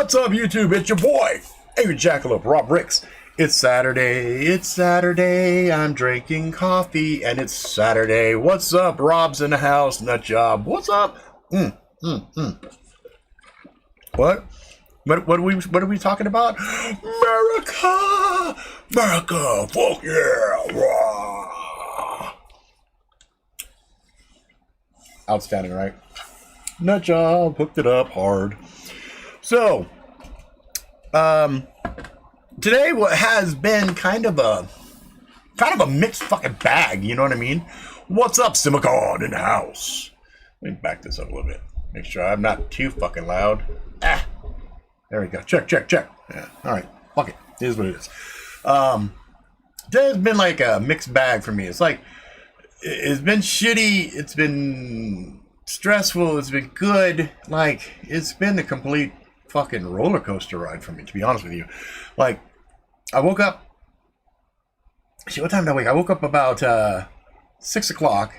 What's up, YouTube? It's your boy, Angry Jackalope, Rob Ricks. It's Saturday, I'm drinking coffee, and it's Saturday. What's up? Rob's in the house, nut job. What's up? What? What are we talking about? America! America! Fuck yeah! Rah! Outstanding, right? Nut job, hooked it up hard. So, today what has been kind of a mixed fucking bag, you know what I mean? What's up, Simicon in the house? Let me back this up a little bit. Make sure I'm not too fucking loud. There we go. Check. Yeah, alright. Fuck it. It is what it is. Today's been like a mixed bag for me. It's like, it's been shitty, it's been stressful, it's been good. Like, it's been a complete fucking roller coaster ride for me, to be honest with you. Like, I woke up, shit, what time did I wake? I woke up about 6 o'clock,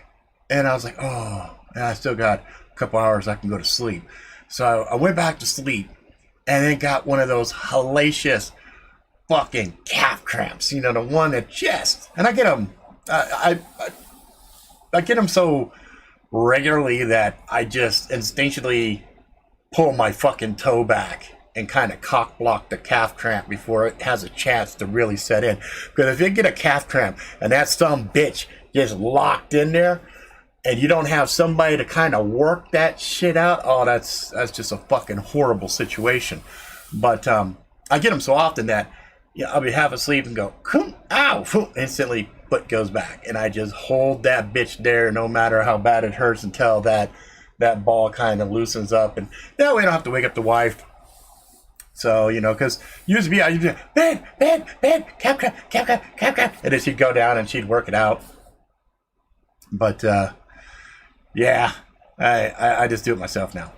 and I was like, oh, I still got a couple hours I can go to sleep. So I went back to sleep, and then got one of those hellacious fucking calf cramps, you know, the one at chest. And I get them, I get them so regularly that I just instinctually pull my fucking toe back and kind of cock block the calf cramp before it has a chance to really set in. Because if you get a calf cramp and that some bitch gets locked in there and you don't have somebody to kind of work that shit out, oh, that's just a fucking horrible situation. But I get them so often that I'll be half asleep and go, ow, instantly foot goes back. And I just hold that bitch there no matter how bad it hurts until that ball kind of loosens up, and that way I don't have to wake up the wife. So, you know, because used to be, I used to be, bed, cap crap, and then she'd go down and she'd work it out. But, yeah, I just do it myself now.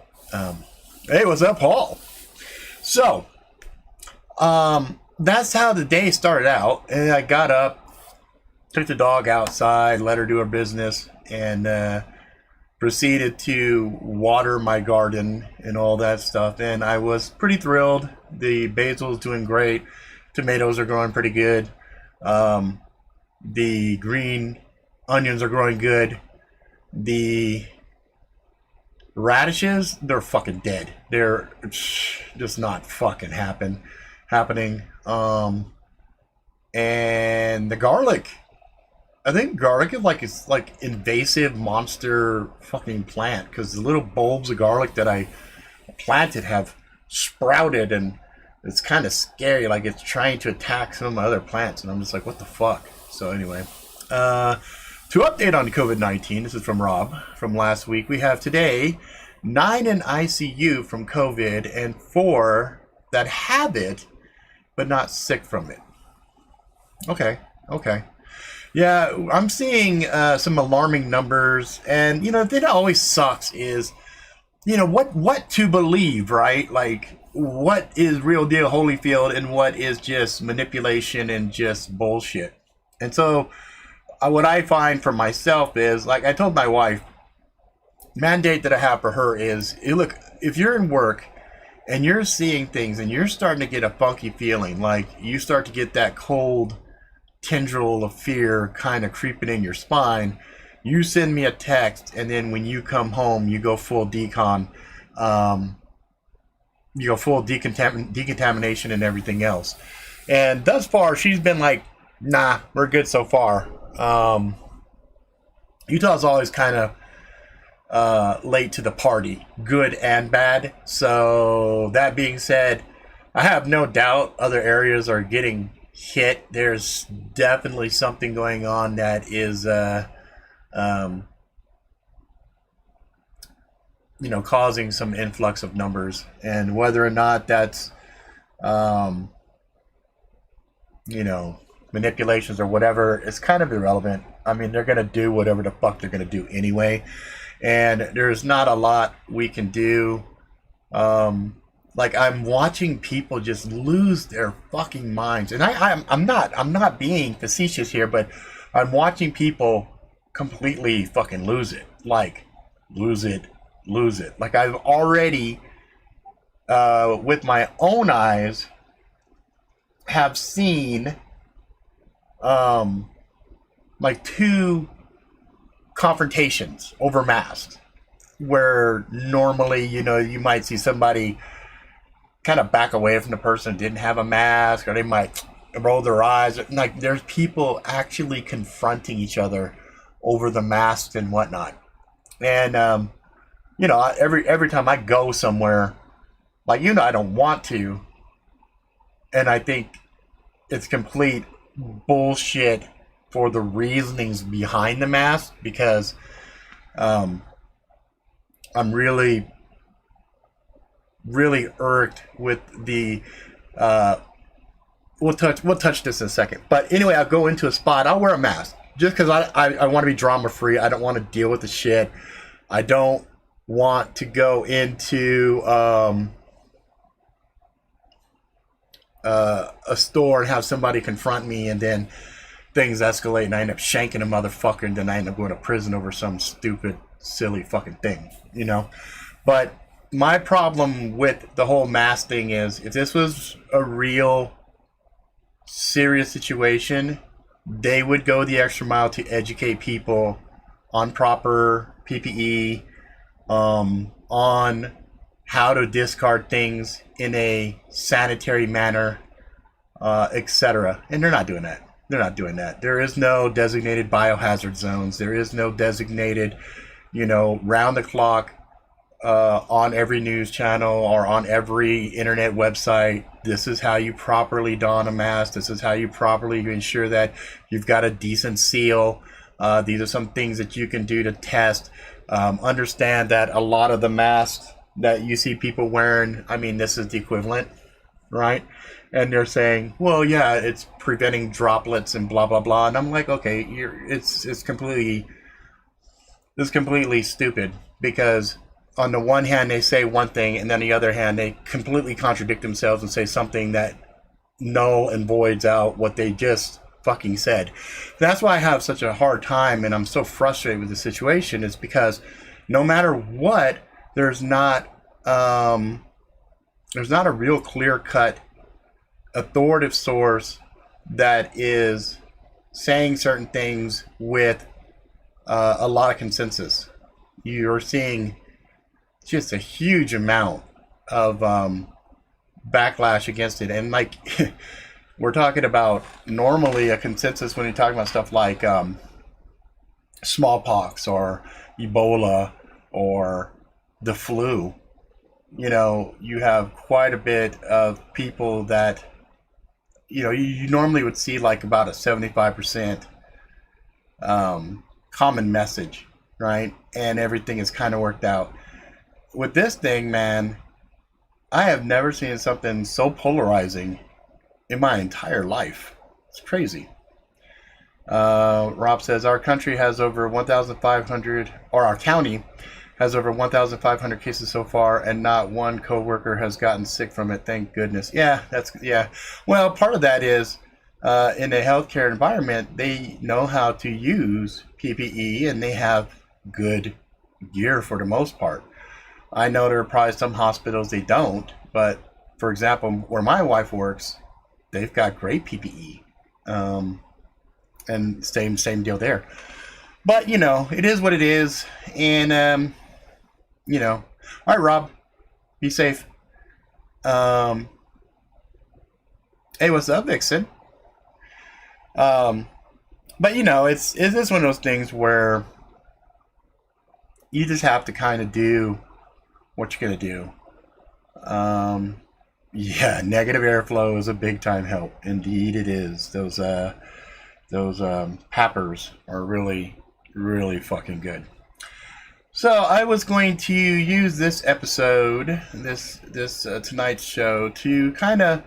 Hey, what's up, Paul? So, that's how the day started out, and I got up, took the dog outside, let her do her business, and, proceeded to water my garden and all that stuff, and I was pretty thrilled. The basil's doing great. Tomatoes are growing pretty good. The green onions are growing good. The radishes, they're fucking dead. They're just not fucking happening. And the garlic, I think garlic is like invasive monster fucking plant, because the little bulbs of garlic that I planted have sprouted, and it's kind of scary, like it's trying to attack some of my other plants, and I'm just like, what the fuck? So anyway, to update on COVID-19, this is from Rob from last week. We have today 9 in ICU from COVID and 4 that have it but not sick from it. Okay. Yeah, I'm seeing some alarming numbers, and, you know, the thing that always sucks is, you know, what to believe, right? Like, what is real deal Holyfield and what is just manipulation and just bullshit. And so, what I find for myself is, like I told my wife, mandate that I have for her is, look, if you're in work and you're seeing things and you're starting to get a funky feeling, like you start to get that cold tendril of fear kind of creeping in your spine, you send me a text, and then when you come home, you go full decon, you go full decontamination and everything else. And thus far, she's been like, nah, we're good so far. Utah's always kind of late to the party, good and bad. So that being said, I have no doubt other areas are getting hit. There's definitely something going on that is you know, causing some influx of numbers, and whether or not that's you know, manipulations or whatever, it's kind of irrelevant. I mean, they're gonna do whatever the fuck they're gonna do anyway, and there's not a lot we can do. Like, I'm watching people just lose their fucking minds, and I'm not being facetious here, but I'm watching people completely fucking lose it. Like, lose it. Like, I've already with my own eyes, have seen like two confrontations over masks, where normally, you might see somebody kind of back away from the person who didn't have a mask, or they might roll their eyes. Like, there's people actually confronting each other over the masks and whatnot. And every time I go somewhere, like, I don't want to, and I think it's complete bullshit for the reasonings behind the mask, because I'm really irked with the we'll touch this in a second. But anyway, I'll go into a spot, I'll wear a mask just because I want to be drama free. I don't want to deal with the shit. I don't want to go into a store and have somebody confront me, and then things escalate and I end up shanking a motherfucker, and then I end up going to prison over some stupid, silly fucking thing, But my problem with the whole mask thing is, if this was a real serious situation, they would go the extra mile to educate people on proper PPE, on how to discard things in a sanitary manner, etc. And they're not doing that. There is no designated biohazard zones. There is no designated, round the clock, on every news channel or on every internet website, this is how you properly don a mask. This is how you properly ensure that you've got a decent seal. These are some things that you can do to test. Understand that a lot of the masks that you see people wearing, this is the equivalent, right? And they're saying, well, yeah, it's preventing droplets and blah, blah, blah. And I'm like, okay, it's completely stupid, because on the one hand, they say one thing, and then the other hand, they completely contradict themselves and say something that null and voids out what they just fucking said. That's why I have such a hard time, and I'm so frustrated with the situation, is because no matter what, there's not a real clear-cut authoritative source that is saying certain things with a lot of consensus. You're seeing just a huge amount of backlash against it. And like, we're talking about normally a consensus when you're talking about stuff like smallpox or Ebola or the flu. You have quite a bit of people that, you normally would see like about a 75% common message, right? And everything is kind of worked out. With this thing, man, I have never seen something so polarizing in my entire life. It's crazy. Rob says, our country has over 1,500, or our county has over 1,500 cases so far, and not one coworker has gotten sick from it. Thank goodness. Yeah. Well, part of that is in a healthcare environment, they know how to use PPE, and they have good gear for the most part. I know there are probably some hospitals they don't, but for example, where my wife works, they've got great PPE, and same deal there. But it is what it is, and all right, Rob, be safe. Hey, what's up, Vixen? But it's just one of those things where you just have to kind of do what you're gonna do. Yeah, negative airflow is a big time help. Indeed, it is. Those peppers are really, really fucking good. So I was going to use this episode, this tonight's show, to kind of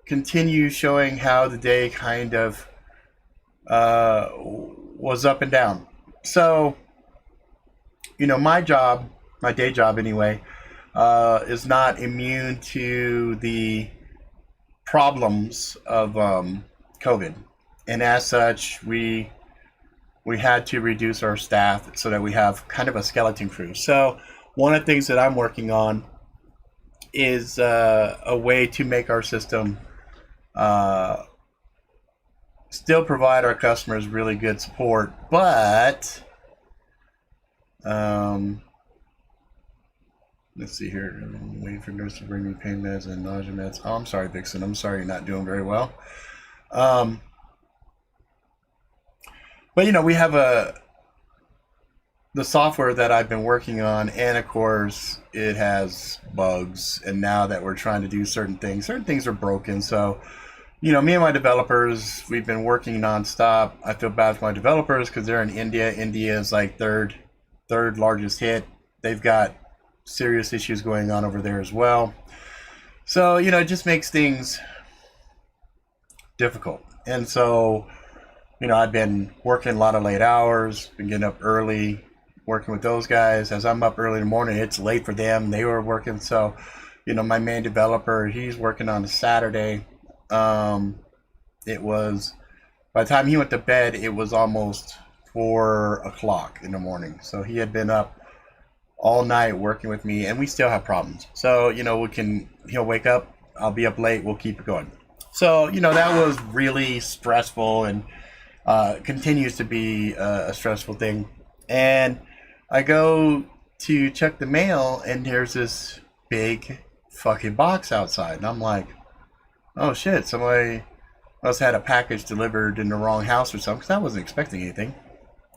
continue showing how the day kind of was up and down. So, my job, my day job anyway, is not immune to the problems of COVID. And as such, we had to reduce our staff so that we have kind of a skeleton crew. So one of the things that I'm working on is a way to make our system still provide our customers really good support, but let's see here. I'm waiting for nurse to bring me pain meds and nausea meds. Oh, I'm sorry, Vixen. I'm sorry you're not doing very well. But you know, we have the software that I've been working on, and of course it has bugs, and now that we're trying to do certain things are broken. So you know, me and my developers, we've been working nonstop. I feel bad for my developers because they're in India. India is like third largest hit. They've got serious issues going on over there as well. So, you know, it just makes things difficult. And so, you know, I've been working a lot of late hours, been getting up early, working with those guys. As I'm up early in the morning, it's late for them. They were working. So, you know, my main developer, he's working on a Saturday. It was, by the time he went to bed, it was almost 4 o'clock in the morning. So he had been up all night working with me, and we still have problems. So, you know, he'll wake up, I'll be up late, we'll keep it going. So, you know, that was really stressful, and continues to be a stressful thing. And I go to check the mail, and there's this big fucking box outside. And I'm like, oh shit, somebody must have had a package delivered in the wrong house or something, because I wasn't expecting anything.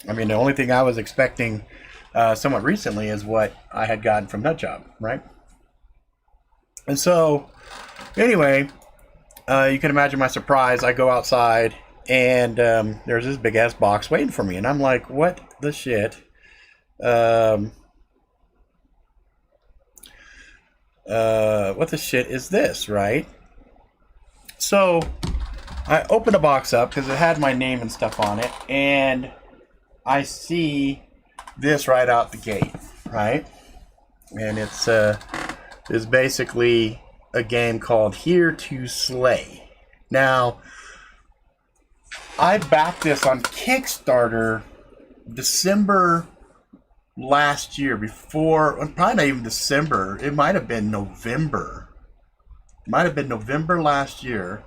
I mean, the only thing I was expecting somewhat recently is what I had gotten from Nutjob, right? And so, anyway, you can imagine my surprise. I go outside, and there's this big-ass box waiting for me, and I'm like, what the shit? What the shit is this, right? So I open the box up because it had my name and stuff on it, and I see this right out the gate, right? And it's basically a game called Here to Slay. Now, I backed this on Kickstarter December last year, before, probably not even December, it might have been November. Might have been November last year.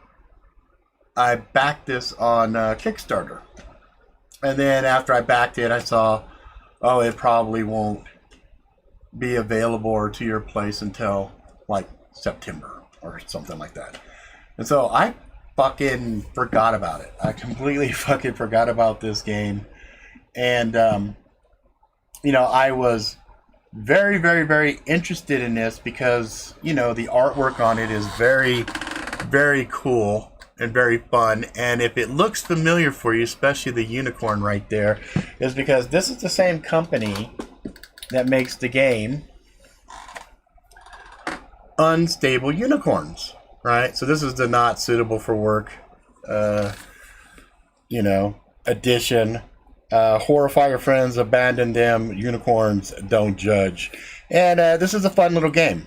I backed this on Kickstarter. And then after I backed it, I saw, oh, it probably won't be available to your place until like September or something like that. And so I fucking forgot about it. I completely fucking forgot about this game. And, you know, I was very, very, very interested in this because, you know, the artwork on it is very, very cool and very fun. And if it looks familiar for you, especially the unicorn right there, is because this is the same company that makes the game Unstable Unicorns, right? So this is the not suitable for work, you know, edition. Horrify your friends, abandon them, unicorns don't judge. And this is a fun little game.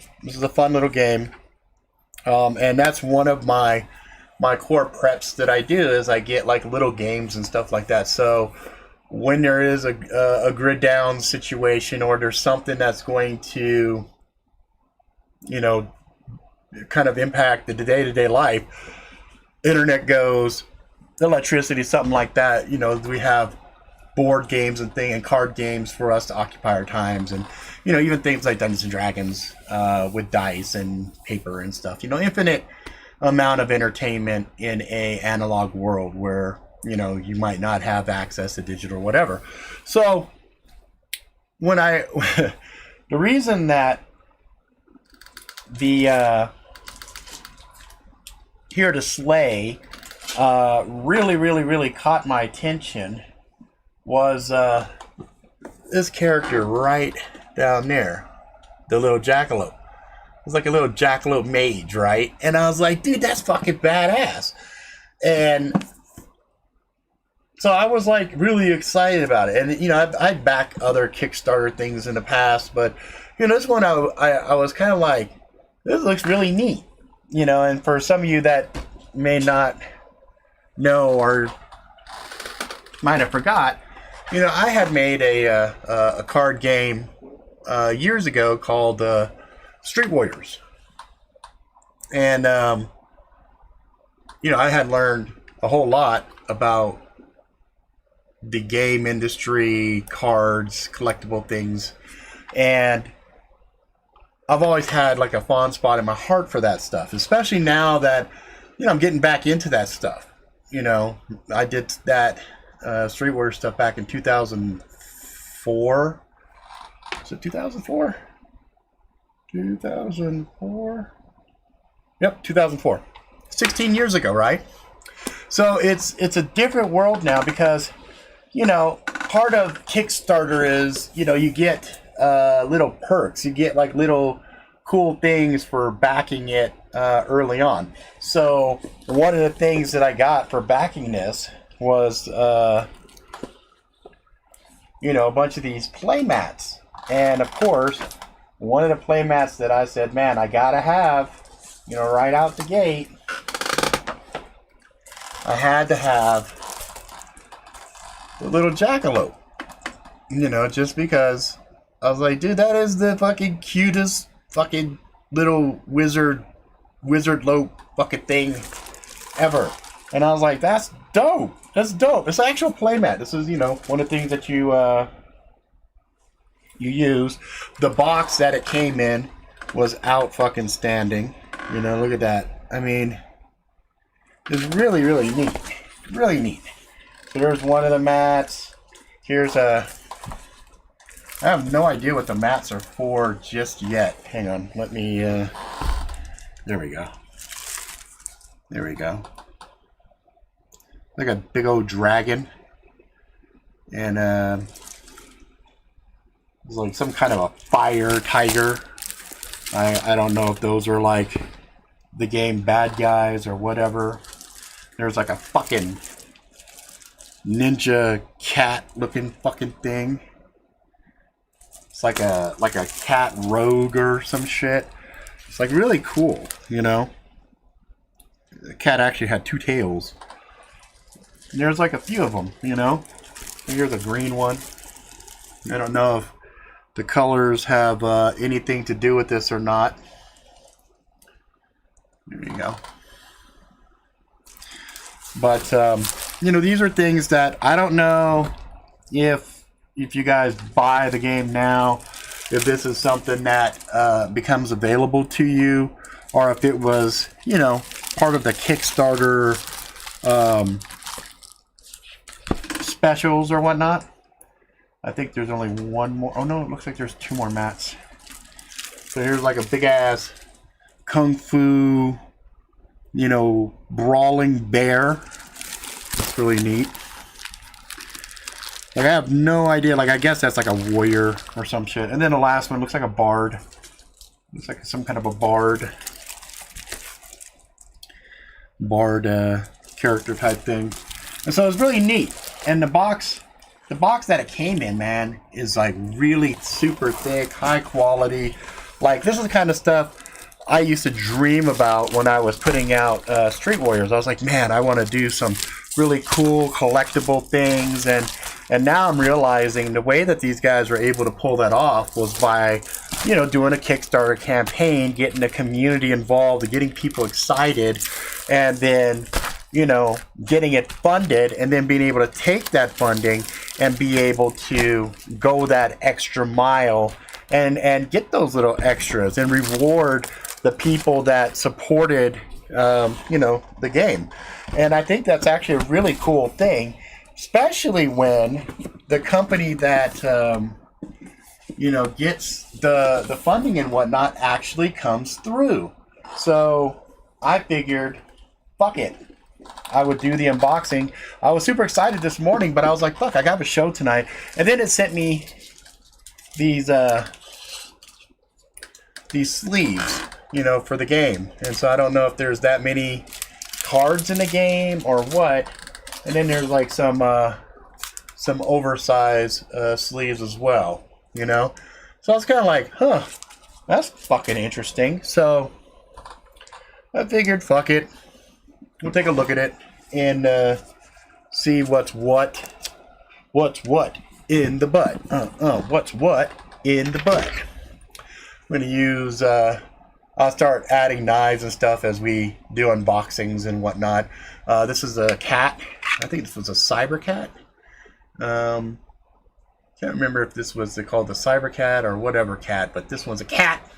And that's one of my core preps that I do, is I get like little games and stuff like that. So when there is a grid down situation, or there's something that's going to, you know, kind of impact the day-to-day life, internet goes, electricity, something like that, you know, we have board games and card games for us to occupy our times, and you know, even things like Dungeons and Dragons with dice and paper and stuff. You know, infinite amount of entertainment in a analog world where, you know, you might not have access to digital or whatever. So when the reason that the Here to Slay really caught my attention was this character right down there, the little jackalope. It was like a little jackalope mage, right? And I was like, dude, that's fucking badass. And so I was like really excited about it. And you know, I'd back other Kickstarter things in the past, but you know, this one I was kind of like, this looks really neat, you know. And for some of you that may not know or might have forgot, you know, I had made a card game years ago called Street Warriors, And I had learned a whole lot about the game industry, cards, collectible things, and I've always had like a fond spot in my heart for that stuff, especially now that I'm getting back into that stuff. I did that Street Warrior stuff back in 2004. Was it 2004? 2004? Yep, 2004. 16 years ago, right? So it's a different world now because, part of Kickstarter is, you get little perks. You get like little cool things for backing it early on. So one of the things that I got for backing this was, a bunch of these Playmats. And of course, one of the Playmats that I said, man, I gotta have, right out the gate, I had to have the little jackalope. Just because I was like, dude, that is the fucking cutest fucking little wizard lope fucking thing ever. And I was like, that's dope. That's dope. It's an actual playmat. This is, one of the things that you use. The box that it came in was out fucking standing. Look at that. I mean, it's really, really neat. Really neat. So there's one of the mats. Here's I have no idea what the mats are for just yet. Hang on. Let me, there we go. There we go. Like a big old dragon. And, it's like some kind of a fire tiger. I don't know if those are like the game bad guys or whatever. There's like a fucking ninja cat looking fucking thing. It's like a cat rogue or some shit. It's like really cool, The cat actually had two tails. And there's like a few of them, Here's a green one. I don't know if the colors have anything to do with this or not. There you go. But these are things that I don't know if you guys buy the game now, if this is something that becomes available to you, or if it was part of the Kickstarter specials or whatnot. I think there's only one more. Oh no, it looks like there's two more mats. So here's like a big ass kung fu, brawling bear. It's really neat. Like I have no idea. Like I guess that's like a warrior or some shit. And then the last one looks like a bard. Looks like some kind of a bard character type thing. And so it's really neat. And the box that it came in, man, is like really super thick, high quality. Like this is the kind of stuff I used to dream about when I was putting out Street Warriors. I was like, man, I want to do some really cool collectible things, and now I'm realizing the way that these guys were able to pull that off was by doing a Kickstarter campaign, getting the community involved, getting people excited, and then getting it funded, and then being able to take that funding and be able to go that extra mile and get those little extras and reward the people that supported the game. And I think that's actually a really cool thing, especially when the company that gets the funding and whatnot actually comes through. So I figured, fuck it, I would do the unboxing. I was super excited this morning, but I was like, fuck, I got a show tonight. And then it sent me these sleeves, for the game. And so I don't know if there's that many cards in the game or what. And then there's like some oversized sleeves as well, So I was kind of like, huh, that's fucking interesting. So I figured, fuck it. We'll take a look at it and see what's what in the butt. What's what in the butt. I'm going to use I'll start adding knives and stuff as we do unboxings and whatnot. This is a cat. I think this was a cyber cat. Can't remember if this was called the cyber cat or whatever cat, but this one's a cat.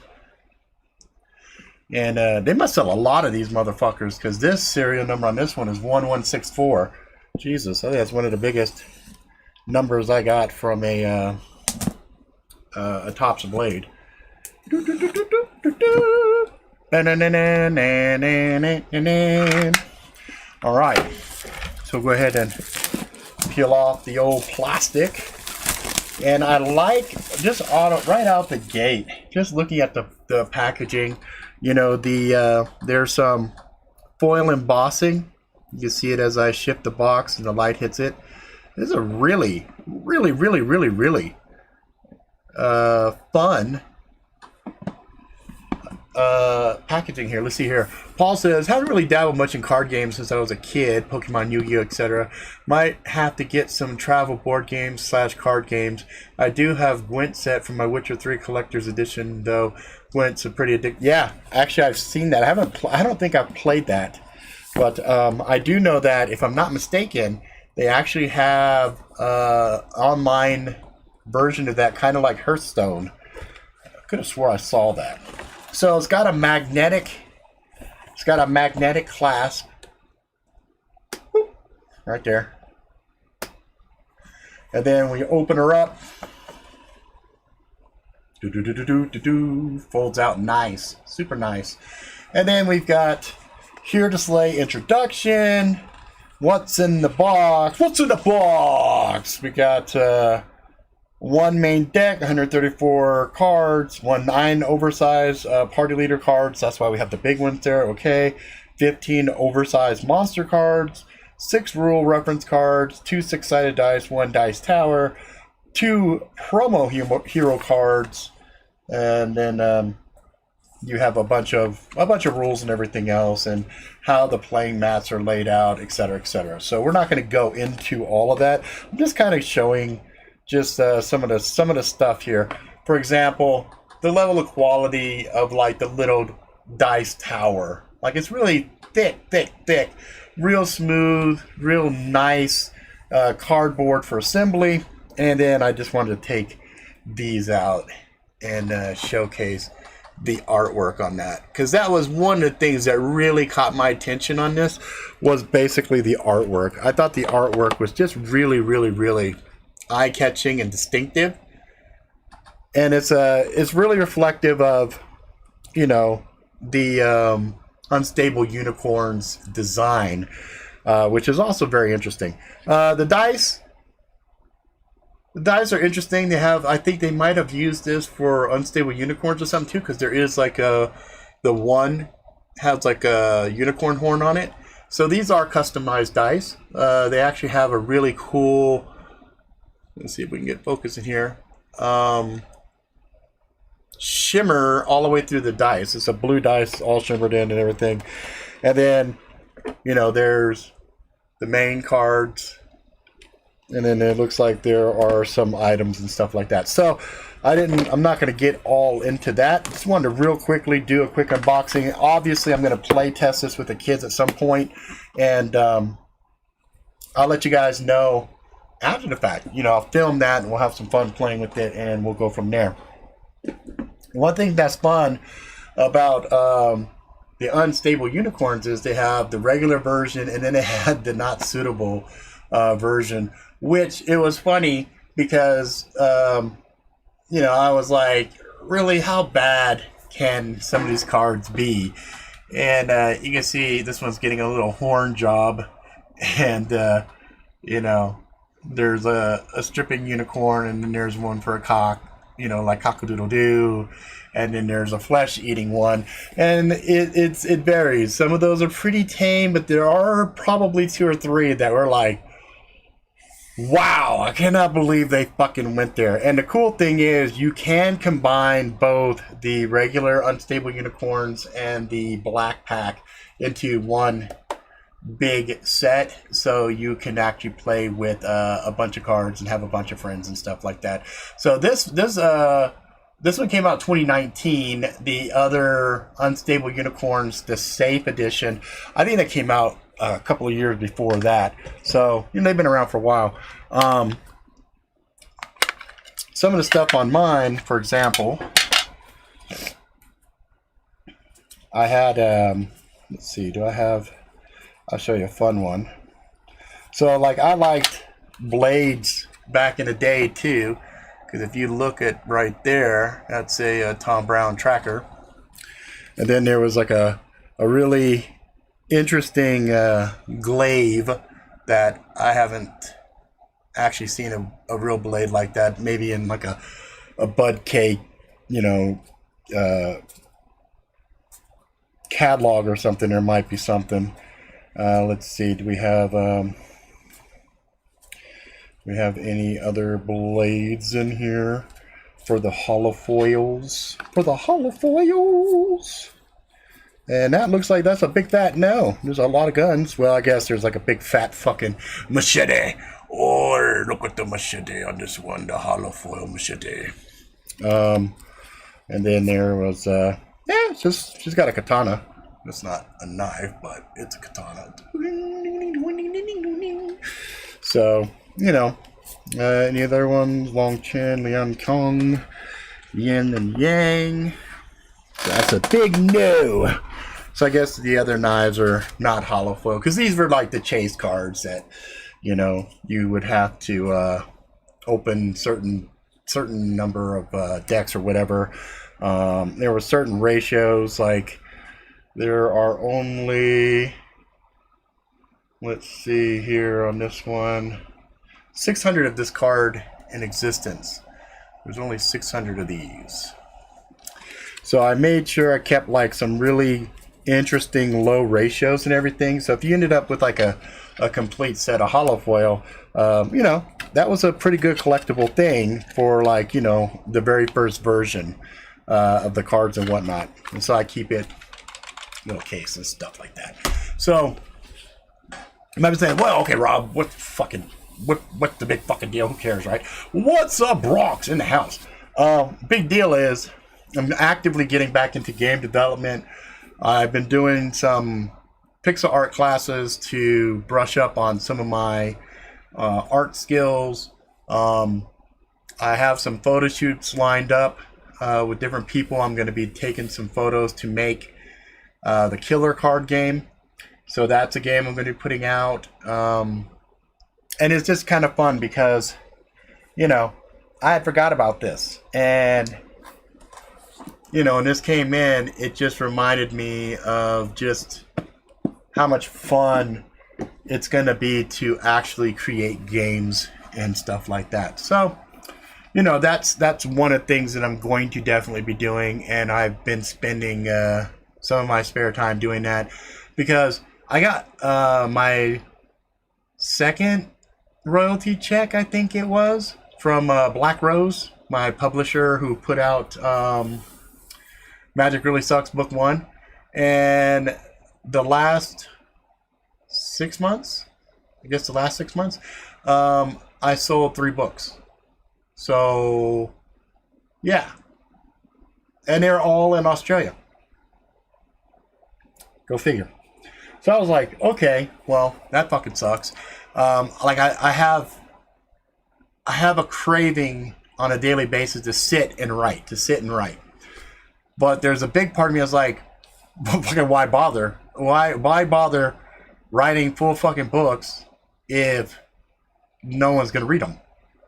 And they must sell a lot of these motherfuckers, because this serial number on this one is 1164. Jesus, I think that's one of the biggest numbers I got from a Topps blade. All right, so go ahead and peel off the old plastic. And I like, just right out the gate, just looking at the packaging, you know, there's some foil embossing. You can see it as I shift the box and the light hits it. This is a really fun packaging here. Let's see here. Paul says, haven't really dabbled much in card games since I was a kid, Pokemon, Yu-Gi-Oh, etc. Might have to get some travel board games / card games. I do have Gwent set from my Witcher 3 collector's edition, though. Gwent's a pretty addictive. Yeah, actually I've seen that. I don't think I've played that, but I do know that, if I'm not mistaken, they actually have online version of that, kind of like Hearthstone. I could have swore I saw that. So it's got a magnetic clasp right there, and then when you open her up, folds out nice, super nice. And then we've got here to slay introduction. What's in the box? What's in the box? We got one main deck, 134 cards, 9 oversized party leader cards. That's why we have the big ones there. Okay, 15 oversized monster cards, 6 rule reference cards, 2 6-sided dice, 1 dice tower, 2 promo hero cards, and then you have a bunch of rules and everything else, and how the playing mats are laid out, etc., etc. So we're not going to go into all of that. I'm just kind of showing just some of the stuff here. For example, the level of quality of like the little dice tower. Like, it's really thick, real smooth, real nice cardboard for assembly. And then I just wanted to take these out and showcase the artwork on that, because that was one of the things that really caught my attention on this, was basically the artwork. I thought the artwork was just really eye-catching and distinctive, and it's really reflective of, you know, the Unstable Unicorns design, which is also very interesting. The dice are interesting. They have, I think they might have used this for Unstable Unicorns or something too, because there is like the one has like a unicorn horn on it. So these are customized dice. They actually have a really cool, let's see if we can get focus in here, shimmer all the way through the dice. It's a blue dice, all shimmered in and everything. And then, you know, there's the main cards, and then it looks like there are some items and stuff like that. So I'm not going to get all into that. Just wanted to real quickly do a quick unboxing. Obviously, I'm going to play test this with the kids at some point, and I'll let you guys know after the fact. You know, I'll film that, and we'll have some fun playing with it, and we'll go from there. One thing that's fun about the Unstable Unicorns is they have the regular version, and then they had the not suitable version, which it was funny because you know, I was like, really, how bad can some of these cards be? And you can see this one's getting a little horn job, and you know, there's a stripping unicorn, and then there's one for a cock, you know, like cock-a-doodle-doo, and then there's a flesh-eating one, and it varies. Some of those are pretty tame, but there are probably 2 or 3 that were like, wow, I cannot believe they fucking went there. And the cool thing is, you can combine both the regular Unstable Unicorns and the Black Pack into one big set, so you can actually play with a bunch of cards and have a bunch of friends and stuff like that. So this this one came out 2019. The other Unstable Unicorns, the Safe Edition, I think that came out a couple of years before that. So, you know, they've been around for a while. Some of the stuff on mine, for example, I had, let's see, I'll show you a fun one. So, like, I liked blades back in the day, too. Because if you look at right there, that's a Tom Brown tracker. And then there was like a really interesting glaive that I haven't actually seen a real blade like that. Maybe in like a Bud Cake, you know, catalog or something. There might be something. Let's see. Do we have any other blades in here for the holofoils? And that looks like that's a big fat no. There's a lot of guns. Well, I guess there's like a big fat fucking machete. Oh, look at the machete on this one, the holofoil machete. And then there was, she's got a katana. It's not a knife, but it's a katana. So, you know, any other ones? Long Chen, Liang Kong, Yin and Yang. That's a big no. So I guess the other knives are not hollow foil, because these were like the chase cards that, you know, you would have to open certain number of decks or whatever. There were certain ratios, like there are only, let's see here on this one, 600 of this card in existence. There's only 600 of these. So I made sure I kept like some really interesting low ratios and everything. So if you ended up with like a complete set of hollow foil, you know, that was a pretty good collectible thing for, like, you know, the very first version of the cards and whatnot. And so I keep it little case and stuff like that. So you might be saying, well, okay, Rob, what's the big fucking deal? Who cares, right? What's up, Bronx in the house? Big deal is I'm actively getting back into game development. I've been doing some pixel art classes to brush up on some of my art skills. I have some photo shoots lined up with different people. I'm going to be taking some photos to make the Killer card game. So that's a game I'm going to be putting out. And it's just kind of fun because, you know, I had forgot about this. And, you know, when this came in, it just reminded me of just how much fun it's going to be to actually create games and stuff like that. So, you know, that's one of the things that I'm going to definitely be doing. And I've been spending some of my spare time doing that because I got my second royalty check, I think it was, from Black Rose, my publisher who put out Magic Really Sucks Book 1. And the last 6 months, I sold 3 books. So, yeah. And they're all in Australia. Go figure. So I was like, okay, well, that fucking sucks. Like I have a craving on a daily basis to sit and write. But there's a big part of me that's like, fucking why bother? Why bother writing full fucking books if no one's gonna read them?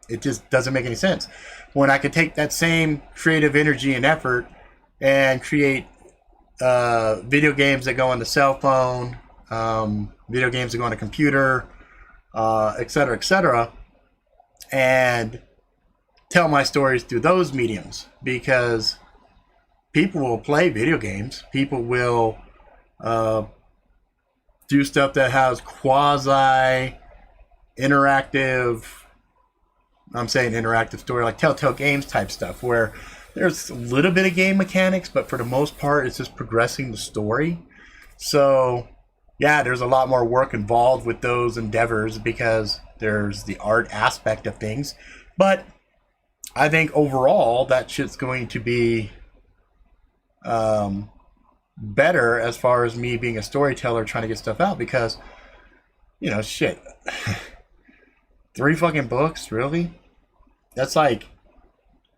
It just doesn't make any sense. When I could take that same creative energy and effort and create video games that go on the cell phone, video games that go on a computer, etc., and tell my stories through those mediums, because people will play video games. People will do stuff that has quasi interactive, I'm saying interactive story, like Telltale Games type stuff, where there's a little bit of game mechanics, but for the most part, it's just progressing the story. So, yeah, there's a lot more work involved with those endeavors because there's the art aspect of things. But I think overall that shit's going to be better as far as me being a storyteller trying to get stuff out, because, you know, shit. 3 fucking books, really? That's like,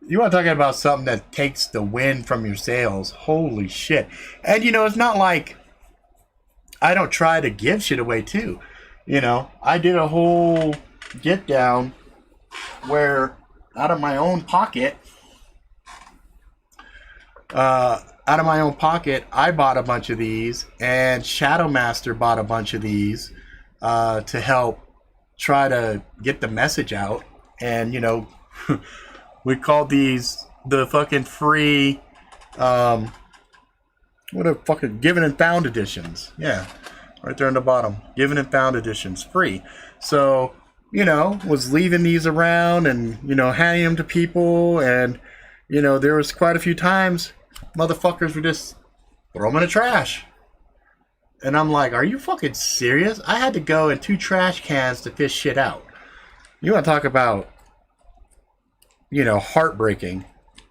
you want to talk about something that takes the wind from your sails. Holy shit. And, you know, it's not like I don't try to give shit away, too. You know, I did a whole get down where out of my own pocket, I bought a bunch of these, and Shadow Master bought a bunch of these to help try to get the message out. And, you know, we called these the fucking free, what a fucking Given and Found editions. Yeah, right there on the bottom. Given and Found editions, free. So, you know, was leaving these around and, you know, handing them to people. And, you know, there was quite a few times motherfuckers were just throw them in the trash. And I'm like, are you fucking serious? I had to go in 2 trash cans to fish shit out. You want to talk about, you know, heartbreaking.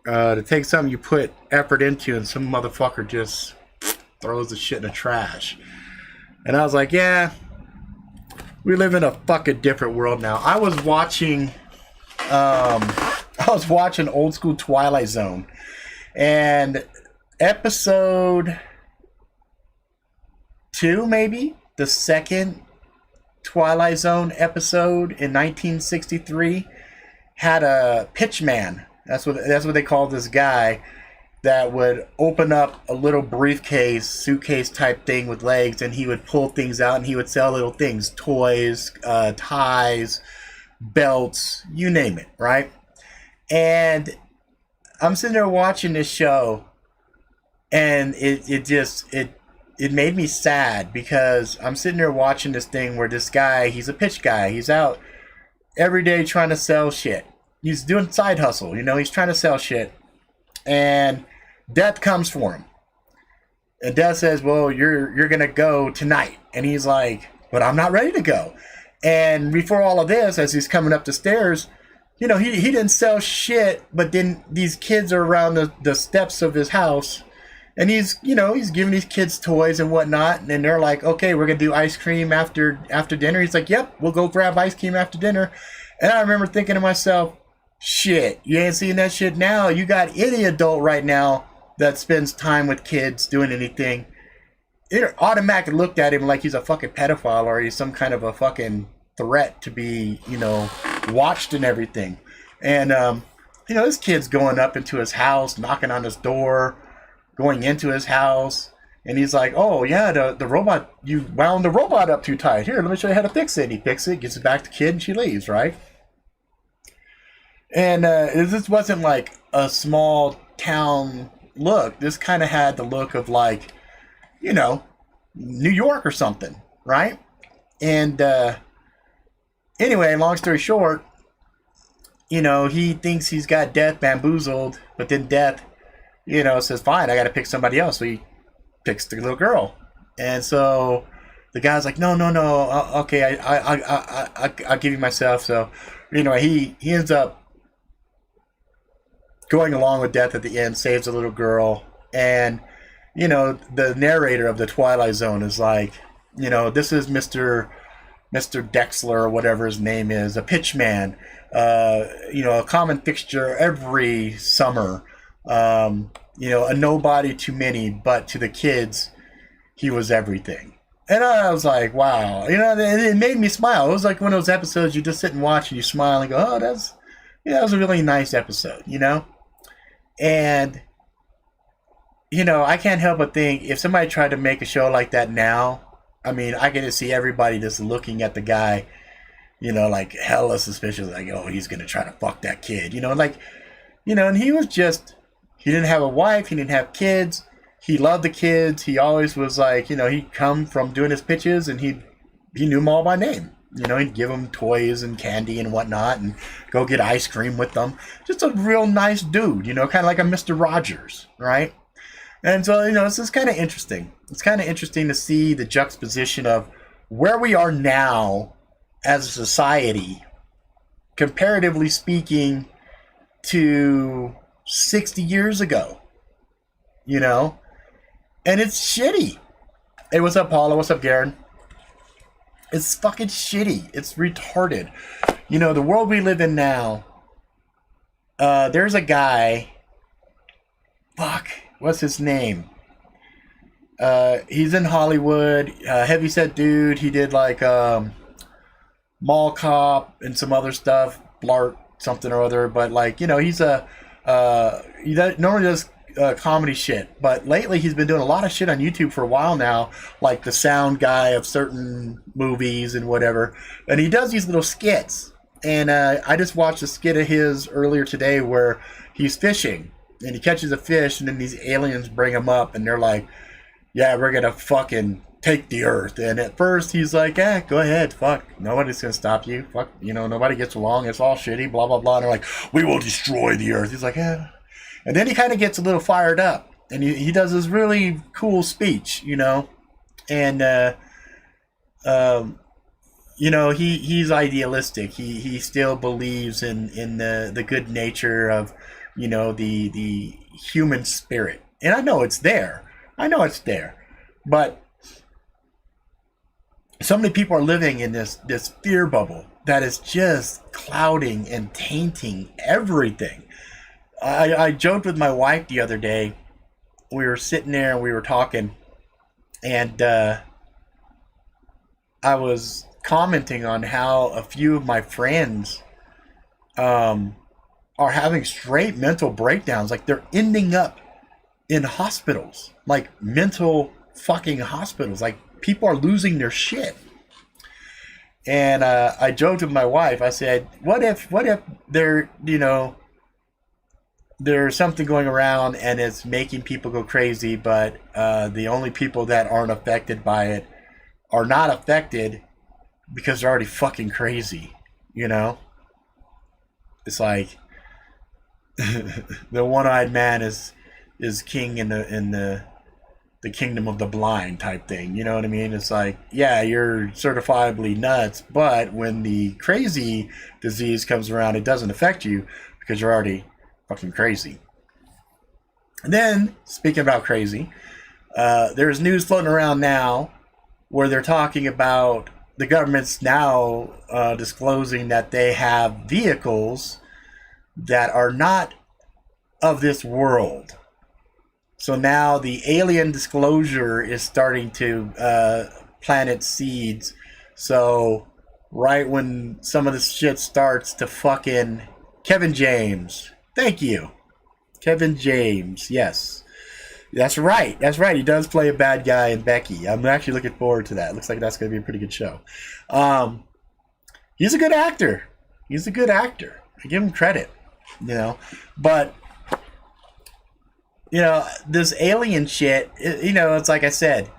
To take something you put effort into and some motherfucker just throws the shit in the trash. And I was like, yeah, we live in a fucking different world now. I was watching old school Twilight Zone. And episode 2, maybe, the second Twilight Zone episode in 1963 had a pitchman. That's what they called this guy that would open up a little briefcase, suitcase type thing with legs, and he would pull things out and he would sell little things, toys, ties, belts, you name it, right? And I'm sitting there watching this show, and it made me sad, because I'm sitting there watching this thing where this guy, he's a pitch guy. He's out every day trying to sell shit. He's doing side hustle, you know, he's trying to sell shit. And death comes for him. And death says, well, you're going to go tonight. And he's like, but I'm not ready to go. And before all of this, as he's coming up the stairs, you know, he didn't sell shit, but then these kids are around the steps of his house, and he's giving these kids toys and whatnot, and then they're like, okay, we're gonna do ice cream after dinner. He's like, yep, we'll go grab ice cream after dinner. And I remember thinking to myself, shit, you ain't seeing that shit now. You got any adult right now that spends time with kids doing anything, it automatically looked at him like he's a fucking pedophile or he's some kind of a fucking threat to be, you know, watched and everything. And you know, this kid's going up into his house, knocking on his door, going into his house, and he's like, oh yeah, the robot, you wound the robot up too tight. Here, let me show you how to fix it. And he fixes it, gives it back to the kid, and she leaves, right? And this wasn't like a small town look. This kind of had the look of like, you know, New York or something, right? And anyway, long story short, you know, he thinks he's got Death bamboozled, but then Death, you know, says, fine, I got to pick somebody else. So he picks the little girl. And so the guy's like, no, okay, I'll give you myself. So, you know, he ends up going along with Death at the end, saves the little girl. And, you know, the narrator of the Twilight Zone is like, you know, this is Mr. Dexler or whatever his name is, a pitchman, you know, a common fixture every summer, you know, a nobody to many, but to the kids, he was everything. And I was like, wow, you know, it made me smile. It was like one of those episodes you just sit and watch and you smile and go, oh, that was a really nice episode, you know? And, you know, I can't help but think if somebody tried to make a show like that now, I mean, I get to see everybody just looking at the guy, you know, like hella suspicious, like, oh, he's going to try to fuck that kid, you know, like, you know, and he was just, he didn't have a wife, he didn't have kids, he loved the kids, he always was like, you know, he'd come from doing his pitches and he knew them all by name, you know, he'd give them toys and candy and whatnot and go get ice cream with them, just a real nice dude, you know, kind of like a Mr. Rogers, right? And so, you know, this is kind of interesting. It's kind of interesting to see the juxtaposition of where we are now as a society, comparatively speaking, to 60 years ago, you know? And it's shitty. Hey, what's up, Paula? What's up, Garen? It's fucking shitty. It's retarded. You know, the world we live in now, there's a guy, fuck, what's his name? He's in Hollywood, heavyset dude. He did like Mall Cop and some other stuff, Blart, something or other. But like, you know, he's he normally does comedy shit, but lately he's been doing a lot of shit on YouTube for a while now, like the sound guy of certain movies and whatever. And he does these little skits. And I just watched a skit of his earlier today where he's fishing and he catches a fish, and then these aliens bring him up and they're like, yeah, we're gonna fucking take the earth. And at first he's like, eh, go ahead, fuck, nobody's gonna stop you, fuck, you know, nobody gets along, it's all shitty, blah blah blah. And they're like, we will destroy the earth. He's like, eh. And then he kind of gets a little fired up, and he does this really cool speech, you know, and you know, he's idealistic. He still believes in the good nature of, you know, the human spirit, and I know it's there. But so many people are living in this fear bubble that is just clouding and tainting everything. I joked with my wife the other day. We were sitting there and we were talking, and I was commenting on how a few of my friends are having straight mental breakdowns. Like, they're ending up in hospitals, like mental fucking hospitals. Like, people are losing their shit. And I joked with my wife. I said, what if there, you know, there's something going around and it's making people go crazy, but the only people that aren't affected by it are not affected because they're already fucking crazy, you know? It's like the one-eyed man is king in the kingdom of the blind type thing, you know what I mean? It's like, yeah, you're certifiably nuts, but when the crazy disease comes around, it doesn't affect you because you're already fucking crazy. And then, speaking about crazy, there's news floating around now where they're talking about the government's now disclosing that they have vehicles that are not of this world. So now the alien disclosure is starting to plant its seeds. So right when some of this shit starts to fucking... Kevin James. Thank you. Kevin James. Yes. That's right. He does play a bad guy in Bekki. I'm actually looking forward to that. Looks like that's going to be a pretty good show. He's a good actor. I give him credit, you know. But, you know, this alien shit, you know, it's like I said,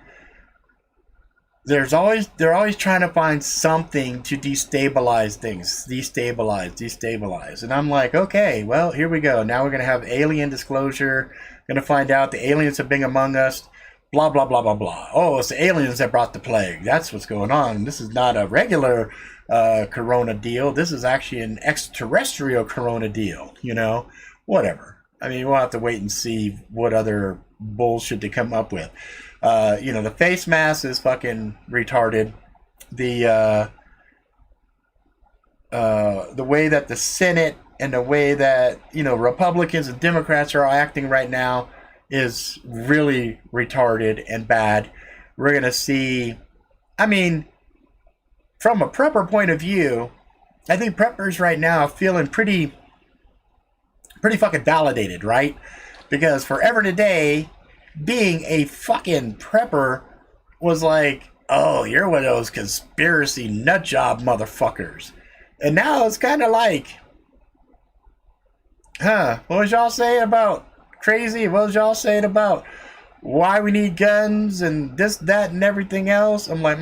they're always trying to find something to destabilize things. Destabilize. And I'm like, okay, well, here we go. Now we're going to have alien disclosure. Going to find out the aliens have been among us. Blah, blah, blah, blah, blah. Oh, it's the aliens that brought the plague. That's what's going on. This is not a regular corona deal. This is actually an extraterrestrial corona deal, you know? Whatever. I mean, we'll have to wait and see what other bullshit they come up with. You know, the face mask is fucking retarded. The way that the Senate and the way that, you know, Republicans and Democrats are acting right now is really retarded and bad. We're going to see, I mean, from a prepper point of view, I think preppers right now are feeling pretty fucking validated, right? Because forever today, being a fucking prepper was like, oh, you're one of those conspiracy nutjob motherfuckers. And now it's kind of like, what was y'all saying about crazy? What was y'all saying about why we need guns and this, that, and everything else? I'm like,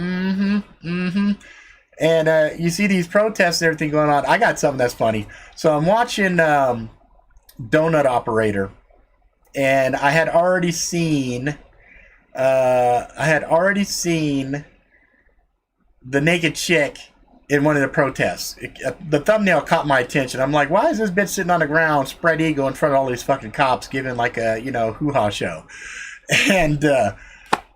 And you see these protests and everything going on. I got something that's funny. So I'm watching Donut Operator, and I had already seen the naked chick in one of the protests. The thumbnail caught my attention. I'm like, why is this bitch sitting on the ground, spread eagle in front of all these fucking cops, giving like a, hoo-ha show? And then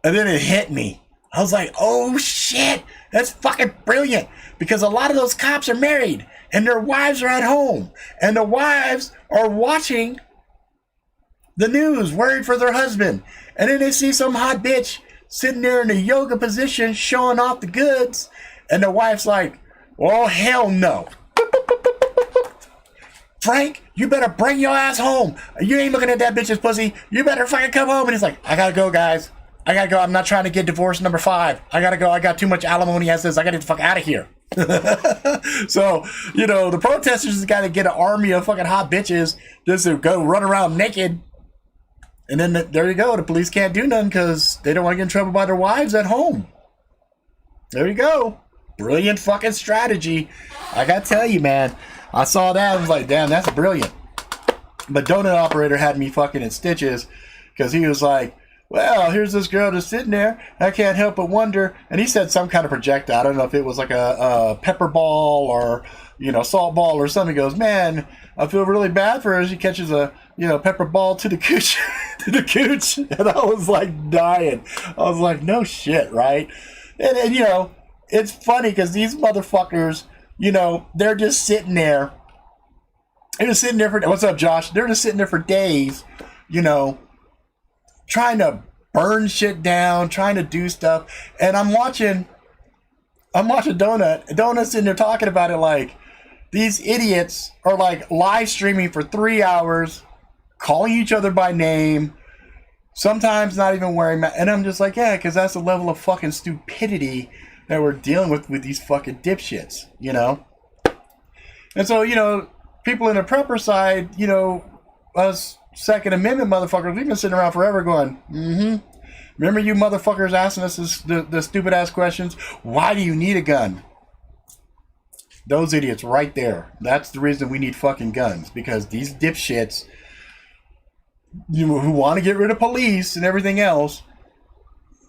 it hit me. I was like, oh shit, that's fucking brilliant. Because a lot of those cops are married and their wives are at home. And the wives are watching the news, worried for their husband. And then they see some hot bitch sitting there in a yoga position showing off the goods. And the wife's like, oh, hell no. Frank, you better bring your ass home. You ain't looking at that bitch's pussy. You better fucking come home. And he's like, I gotta go, guys. I gotta go. I'm not trying to get divorce number 5. I gotta go. I got too much alimony as this. I gotta get the fuck out of here. So, the protesters just gotta get an army of fucking hot bitches just to go run around naked. And then there you go. The police can't do nothing because they don't want to get in trouble by their wives at home. There you go. Brilliant fucking strategy. I gotta tell you, man. I saw that. I was like, damn, that's brilliant. But Donut Operator had me fucking in stitches because he was like, well, here's this girl just sitting there. I can't help but wonder. And he said some kind of projectile. I don't know if it was like a pepper ball or, salt ball or something. He goes, man, I feel really bad for her. She catches a, pepper ball to the cooch. To the cooch. And I was like dying. I was like, no shit, right? And it's funny because these motherfuckers, they're just sitting there. They're just sitting there for, what's up, Josh? They're just sitting there for days, trying to burn shit down, trying to do stuff. And I'm watching Donut's in there talking about it like these idiots are like live streaming for 3 hours, calling each other by name, sometimes not even wearing masks. And I'm just like, yeah, because that's the level of fucking stupidity that we're dealing with these fucking dipshits, And so, people in the prepper side, us Second Amendment motherfuckers, we've been sitting around forever going, remember you motherfuckers asking us the stupid ass questions? Why do you need a gun? Those idiots right there. That's the reason we need fucking guns. Because these dipshits who want to get rid of police and everything else,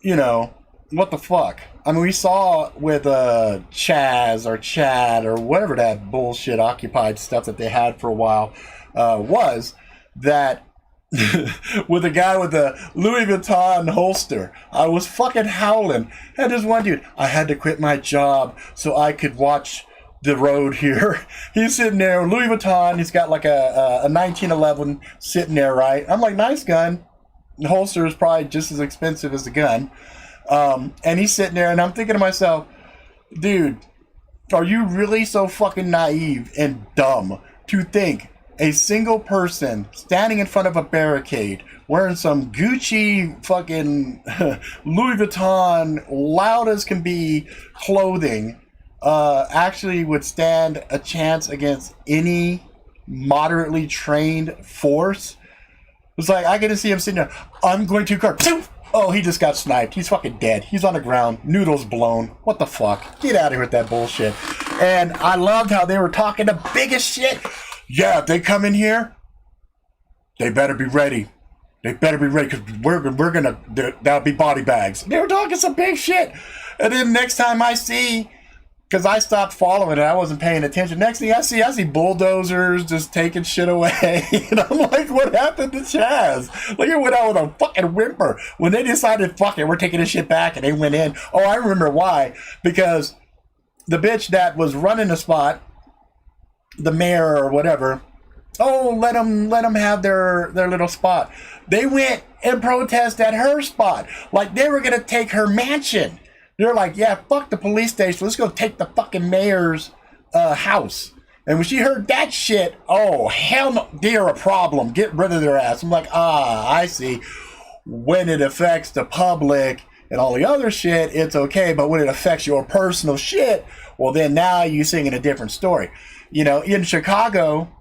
what the fuck? I mean, we saw with Chaz or Chad or whatever that bullshit occupied stuff that they had for a while was that with a guy with a Louis Vuitton holster. I was fucking howling. And there's one dude, I had to quit my job so I could watch the road here. He's sitting there, Louis Vuitton. He's got like a 1911 sitting there, right? I'm like, nice gun. The holster is probably just as expensive as the gun. And he's sitting there, and I'm thinking to myself, dude, are you really so fucking naive and dumb to think a single person standing in front of a barricade wearing some Gucci fucking Louis Vuitton loud as can be clothing actually would stand a chance against any moderately trained force? It's like, I get to see him sitting there, I'm going to guard. Oh, he just got sniped. He's fucking dead. He's on the ground. Noodles blown. What the fuck? Get out of here with that bullshit. And I loved how they were talking the biggest shit. Yeah, if they come in here, they better be ready. They better be ready because we're gonna, that'll be body bags. They were talking some big shit. And then next time I see, because I stopped following it, I wasn't paying attention. Next thing I see bulldozers just taking shit away. And I'm like, what happened to Chaz? Like, it went out with a fucking whimper. When they decided, fuck it, we're taking this shit back, and they went in. Oh, I remember why. Because the bitch that was running the spot, the mayor or whatever, oh, let them have their little spot. They went and protested at her spot. Like, they were going to take her mansion. They're like, yeah, fuck the police station. Let's go take the fucking mayor's house. And when she heard that shit, oh, hell no, they're a problem. Get rid of their ass. I'm like, I see. When it affects the public and all the other shit, it's okay. But when it affects your personal shit, well, then now you're singing a different story. In Chicago,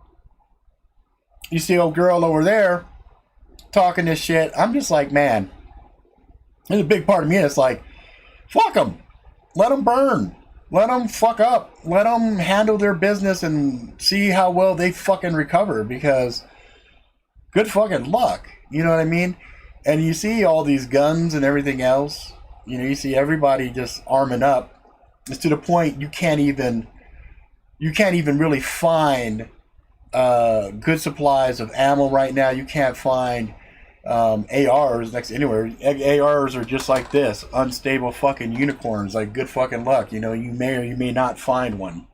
you see old girl over there talking this shit. I'm just like, man, there's a big part of me that's like, fuck them. Let them burn. Let them fuck up. Let them handle their business and see how well they fucking recover, because good fucking luck. You know what I mean? And you see all these guns and everything else. You see everybody just arming up. It's to the point you can't even really find good supplies of ammo right now. You can't find ARs next to anywhere. ARs are just like this, unstable fucking unicorns. Like, good fucking luck. You know, you may or you may not find one.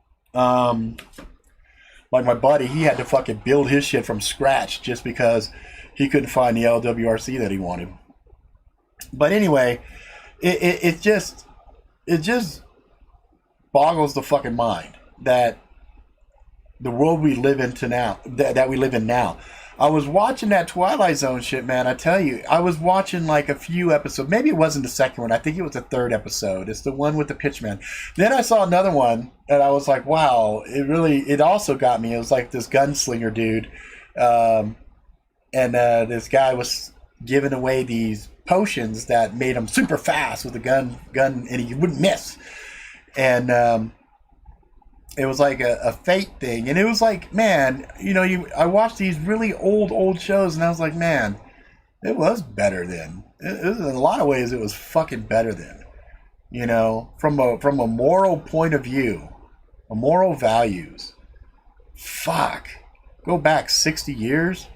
Like my buddy, he had to fucking build his shit from scratch just because he couldn't find the LWRC that he wanted. But anyway, it just boggles the fucking mind that the world we live into now, that we live in now. I was watching that Twilight Zone shit, man. I tell you, I was watching like a few episodes. Maybe it wasn't the second one. I think it was the third episode. It's the one with the pitchman. Then I saw another one, and I was like, wow, it also got me. It was like this gunslinger dude. And this guy was giving away these potions that made him super fast with a gun, and he wouldn't miss. And it was like a fate thing. And it was like, man, you know, I watched these really old shows, and I was like, man, it was better then. It was, in a lot of ways, it was fucking better then. You know, from a moral point of view, moral values. Fuck. Go back 60 years.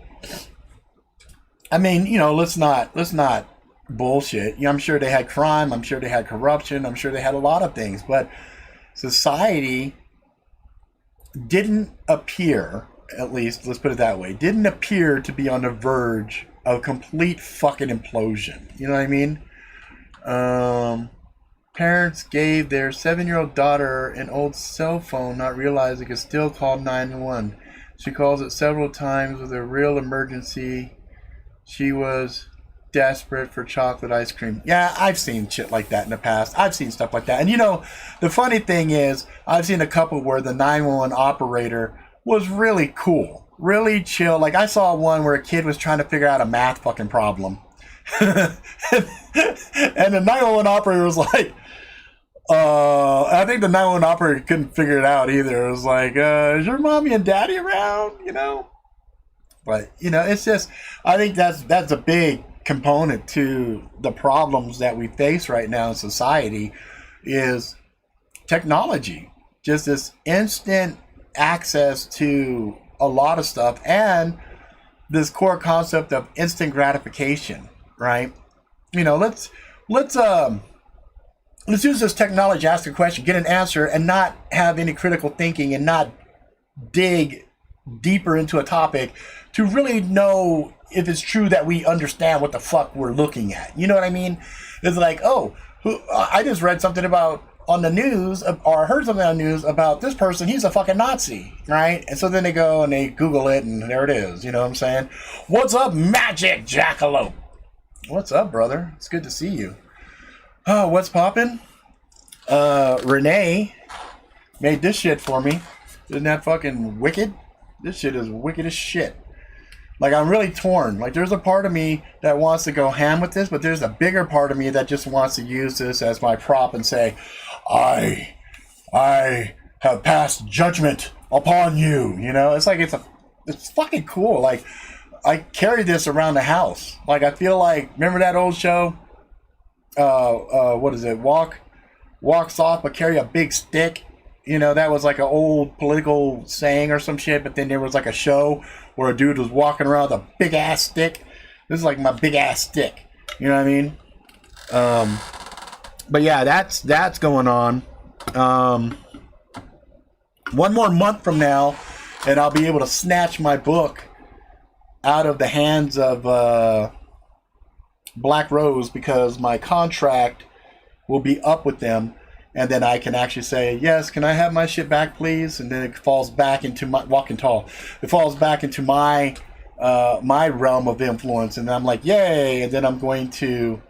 I mean, you know, let's not bullshit. You know, I'm sure they had crime. I'm sure they had corruption. I'm sure they had a lot of things. But society didn't appear, at least, let's put it that way, didn't appear to be on the verge of complete fucking implosion. You know what I mean? Parents gave their 7-year-old daughter an old cell phone, not realizing it could still call 911. She calls it several times with a real emergency. She was desperate for chocolate ice cream. Yeah, I've seen shit like that in the past. I've seen stuff like that. And you know, the funny thing is, I've seen a couple where the 911 operator was really cool, really chill. Like, I saw one where a kid was trying to figure out a math fucking problem. And the 911 operator was like, I think the 911 operator couldn't figure it out either. It was like, is your mommy and daddy around? You know? But, you know, it's just, I think that's a big component to the problems that we face right now in society is technology. Just this instant access to a lot of stuff, and this core concept of instant gratification, right? You know, let's use this technology, ask a question, get an answer, and not have any critical thinking, and not dig deeper into a topic to really know if it's true that we understand what the fuck we're looking at. You know what I mean? It's like, oh, I just read something about on the news, or heard something on the news about this person, he's a fucking Nazi, right? And so then they go and they Google it, and there it is. You know what I'm saying? What's up, Magic Jackalope? What's up, brother? It's good to see you. Oh, what's poppin'? Renee made this shit for me. Isn't that fucking wicked? This shit is wicked as shit. Like, I'm really torn. Like, there's a part of me that wants to go ham with this, but there's a bigger part of me that just wants to use this as my prop and say, I have passed judgment upon you. You know, it's like, it's fucking cool. Like, I carry this around the house. Like, I feel like, remember that old show? What is it? Walk soft, but carry a big stick. You know, that was like an old political saying or some shit, but then there was like a show where a dude was walking around with a big ass stick. This is like my big ass stick. You know what I mean? But yeah, that's going on. One more month from now, and I'll be able to snatch my book out of the hands of Black Rose, because my contract will be up with them. And then I can actually say, yes, can I have my shit back, please? And then it falls back into my walking tall. It falls back into my my realm of influence, and I'm like, yay! And then I'm going to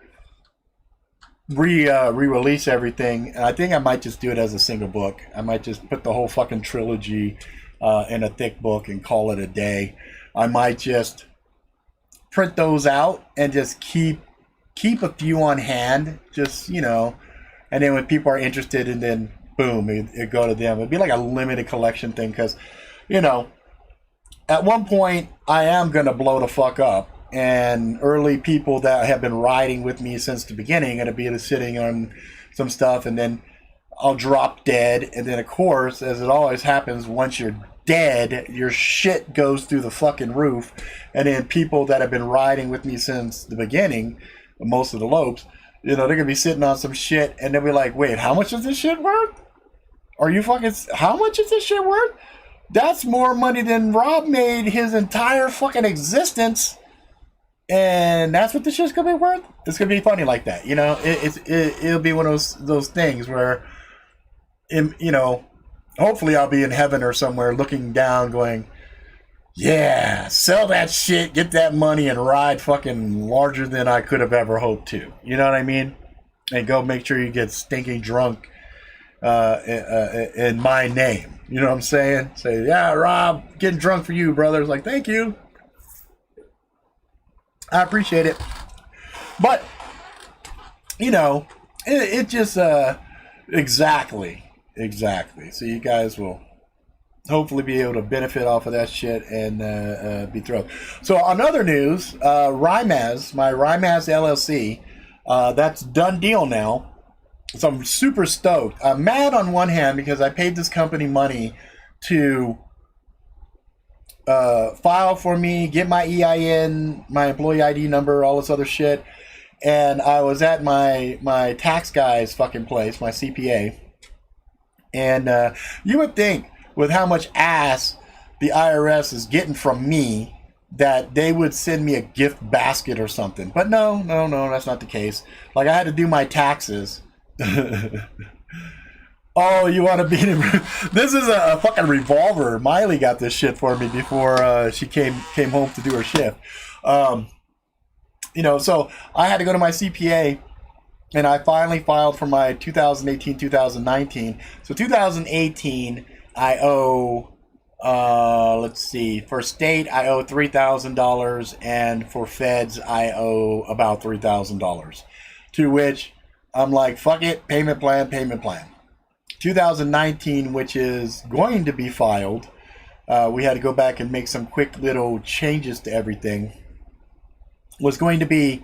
re-release everything. And I think I might just do it as a single book. I might just put the whole fucking trilogy in a thick book and call it a day. I might just print those out and just keep a few on hand, just, you know. And then when people are interested, and then boom, it go to them. It'd be like a limited collection thing, because, you know, at one point I am gonna blow the fuck up, and early people that have been riding with me since the beginning are gonna be sitting on some stuff, and then I'll drop dead. And then, of course, as it always happens, once you're dead, your shit goes through the fucking roof. And then people that have been riding with me since the beginning, most of the lopes, you know, they're going to be sitting on some shit. And they'll be like, wait, how much is this shit worth? Are you fucking... How much is this shit worth? That's more money than Rob made his entire fucking existence. And that's what the shit's gonna be worth. It's gonna be funny like that, you know. It'll be one of those things where, you know, hopefully I'll be in heaven or somewhere looking down, going, "Yeah, sell that shit, get that money, and ride fucking larger than I could have ever hoped to." You know what I mean? And go make sure you get stinking drunk in my name. You know what I'm saying? Say, "Yeah, Rob, getting drunk for you, brother." It's like, thank you. I appreciate it. But, you know, it just, exactly. So you guys will hopefully be able to benefit off of that shit and be thrilled. So on other news, Robmas, my Robmas LLC, that's done deal now. So I'm super stoked. I'm mad on one hand because I paid this company money to file for me, get my EIN, my employee ID number, all this other shit. And I was at my tax guy's fucking place, my CPA. And you would think with how much ass the IRS is getting from me that they would send me a gift basket or something. But no, that's not the case. Like, I had to do my taxes. Oh, you want to beat him? This is a fucking revolver. Miley got this shit for me before she came home to do her shift. You know, so I had to go to my CPA, and I finally filed for my 2018-2019. So 2018, I owe, let's see, for state, I owe $3,000, and for feds, I owe about $3,000. To which I'm like, fuck it, payment plan. 2019, which is going to be filed, we had to go back and make some quick little changes to everything, was going to be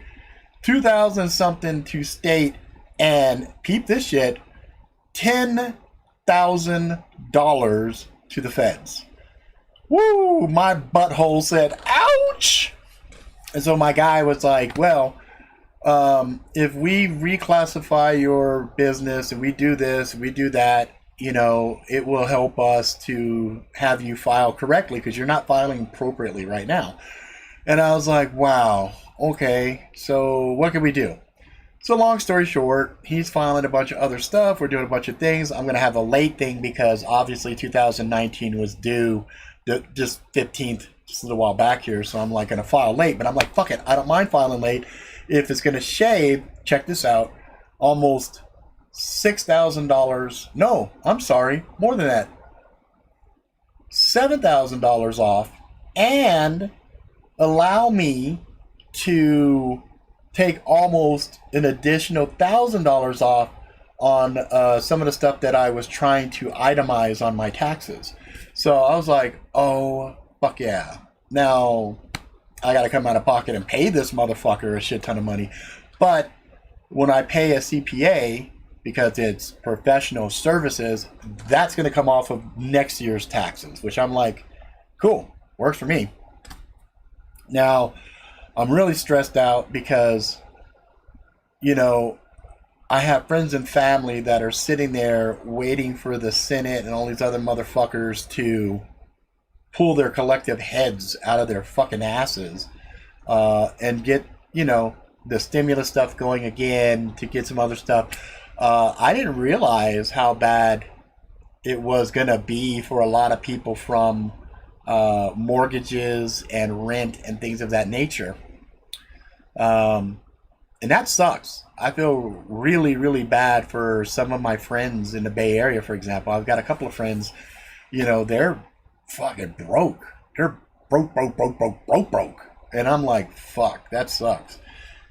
2,000 something to state, and peep this shit, $10,000 to the feds. Woo! My butthole said, ouch! And so my guy was like, well, if we reclassify your business and we do this, we do that, you know, it will help us to have you file correctly because you're not filing appropriately right now. And I was like, wow, okay, so what can we do? So long story short, he's filing a bunch of other stuff. We're doing a bunch of things. I'm going to have a late thing because obviously 2019 was due just 15th, just a little while back here. So I'm like going to file late, but I'm like, fuck it. I don't mind filing late. If it's going to shave, check this out, almost $6,000. No, I'm sorry, more than that. $7,000 off, and allow me to take almost an additional $1,000 off on some of the stuff that I was trying to itemize on my taxes. So I was like, oh, fuck yeah. Now I got to come out of pocket and pay this motherfucker a shit ton of money. But when I pay a CPA, because it's professional services, that's going to come off of next year's taxes, which I'm like, cool, works for me. Now, I'm really stressed out because, you know, I have friends and family that are sitting there waiting for the Senate and all these other motherfuckers to pull their collective heads out of their fucking asses and get, you know, the stimulus stuff going again, to get some other stuff. I didn't realize how bad it was going to be for a lot of people from mortgages and rent and things of that nature. And that sucks. I feel really, really bad for some of my friends in the Bay Area, for example. I've got a couple of friends, you know, they're fucking broke. They're broke. And I'm like, fuck, that sucks.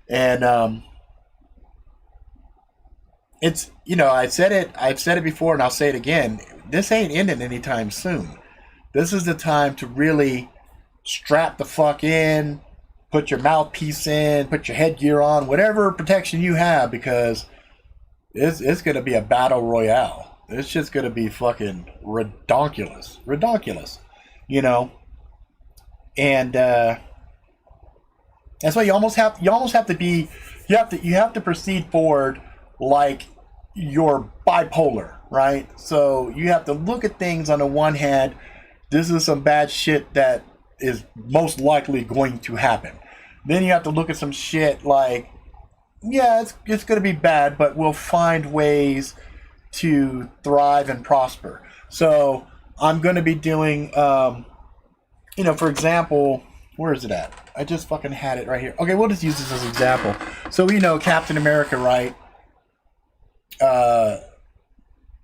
And it's, you know, I've said it before and I'll say it again. This ain't ending anytime soon. This is the time to really strap the fuck in, put your mouthpiece in, put your headgear on, whatever protection you have, because it's going to be a battle royale. It's just going to be fucking ridiculous, you know. And that's why you have to proceed forward like you're bipolar, right? So you have to look at things on the one hand. This is some bad shit that is most likely going to happen. Then you have to look at some shit like, yeah, it's going to be bad, but we'll find ways to thrive and prosper. So I'm going to be doing, for example, where is it at? I just fucking had it right here. Okay, we'll just use this as an example. So we know Captain America, right?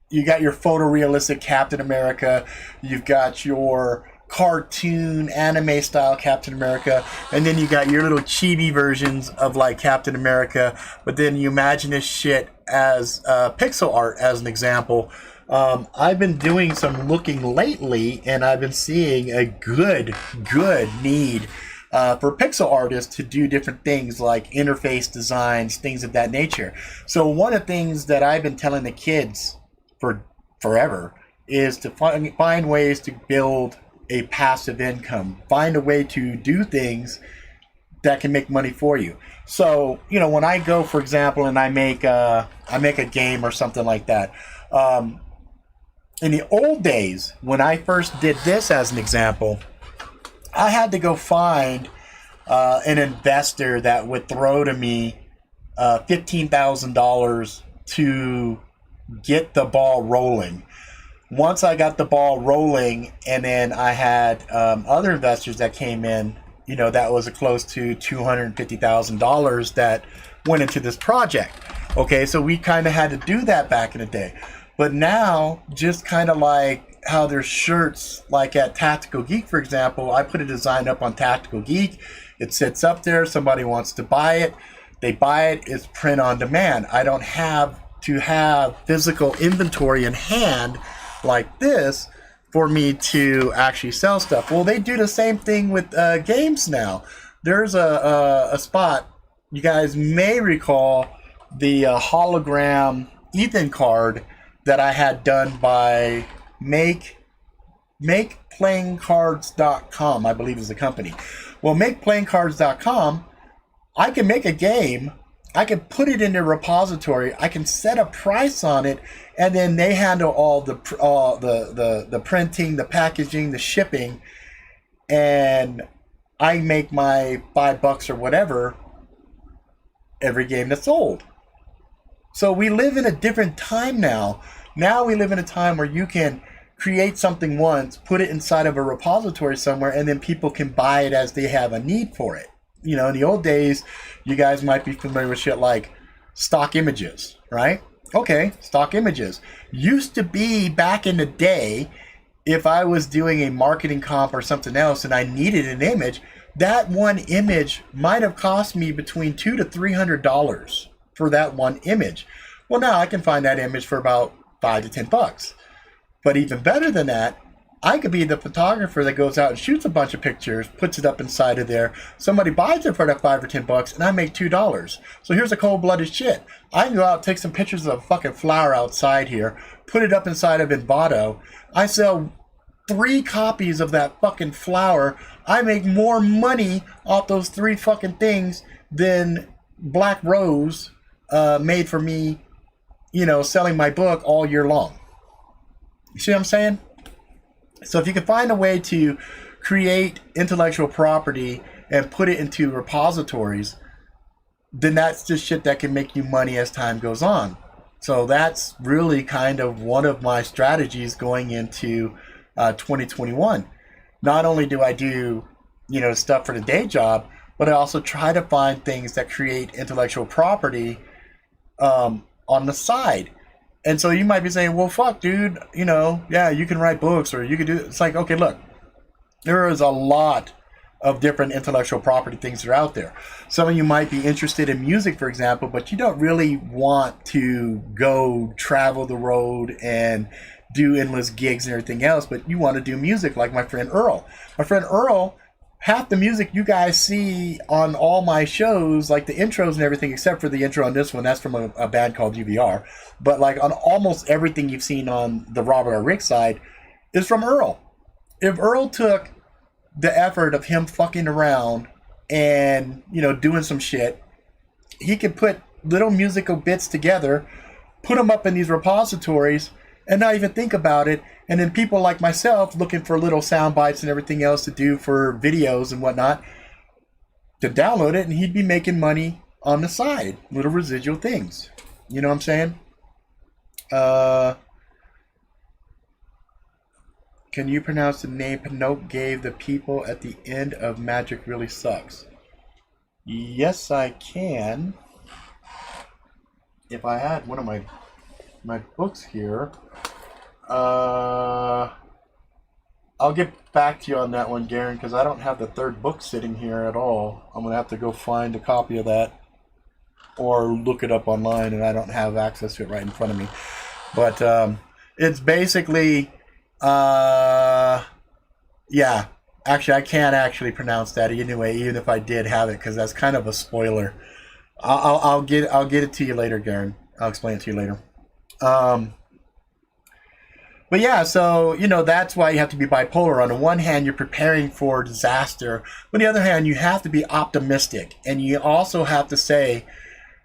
You got your photorealistic Captain America. You've got your cartoon anime style Captain America, and then you got your little chibi versions of like Captain America, but then you imagine this shit as pixel art as an example. I've been doing some looking lately, and I've been seeing a good need for pixel artists to do different things like interface designs, things of that nature. So one of the things that I've been telling the kids for forever is to find ways to build a passive income, find a way to do things that can make money for you. So, when I go, for example, and I make a game or something like that, in the old days, when I first did this as an example, I had to go find an investor that would throw to me $15,000 to get the ball rolling. Once I got the ball rolling, and then I had other investors that came in, that was close to $250,000 that went into this project. Okay, so we kind of had to do that back in the day. But now, just kind of like how there's shirts, like at Tactical Geek, for example, I put a design up on Tactical Geek. It sits up there. Somebody wants to buy it. They buy it. It's print on demand. I don't have to have physical inventory in hand like this for me to actually sell stuff. Well, they do the same thing with games now. There's a spot, you guys may recall the hologram Ethan card that I had done by MakePlayingCards.com, I believe is the company. Well, MakePlayingCards.com, I can make a game, I can put it in a repository, I can set a price on it, and then they handle all the printing, the packaging, the shipping, and I make my $5 or whatever every game that's sold. So we live in a different time now. Now we live in a time where you can create something once, put it inside of a repository somewhere, and then people can buy it as they have a need for it. In the old days, you guys might be familiar with shit like stock images, right? Okay, stock images. Used to be back in the day, if I was doing a marketing comp or something else and I needed an image, that one image might have cost me between $200 to $300 for that one image. Well, now I can find that image for about $5 to $10. But even better than that, I could be the photographer that goes out and shoots a bunch of pictures, puts it up inside of there. Somebody buys it for that $5 or $10, and I make $2. So here's a cold-blooded shit. I can go out and take some pictures of a fucking flower outside here, put it up inside of Envato. I sell 3 copies of that fucking flower. I make more money off those 3 fucking things than Black Rose made for me, selling my book all year long. You see what I'm saying? So if you can find a way to create intellectual property and put it into repositories, then that's just shit that can make you money as time goes on. So that's really kind of one of my strategies going into 2021. Not only do I do, stuff for the day job, but I also try to find things that create intellectual property on the side. And so you might be saying, well, fuck, dude, yeah, you can write books or you can do it. It's like, okay, look, there is a lot of different intellectual property things that are out there. Some of you might be interested in music, for example, but you don't really want to go travel the road and do endless gigs and everything else, but you want to do music like my friend Earl. My friend Earl half the music you guys see on all my shows, like the intros and everything, except for the intro on this one, that's from a band called UVR. But like on almost everything you've seen on the Robert or Rick side is from Earl. If Earl took the effort of him fucking around and, you know, doing some shit, he could put little musical bits together, put them up in these repositories, and not even think about it. And then people like myself looking for little sound bites and everything else to do for videos and whatnot, to download it, and he'd be making money on the side, little residual things. You know what I'm saying? Can you pronounce the name Pinocchio gave the people at the end of Magic Really Sucks? Yes, I can. If I had one of my books here, I'll get back to you on that one, Garen, because I don't have the third book sitting here at all. I'm going to have to go find a copy of that or look it up online, and I don't have access to it right in front of me. But it's basically, yeah, actually, I can't actually pronounce that anyway, even if I did have it, because that's kind of a spoiler. I'll get it to you later, Garen. I'll explain it to you later. But yeah, so, you know, that's why you have to be bipolar. On the one hand, you're preparing for disaster. On the other hand, you have to be optimistic. And you also have to say,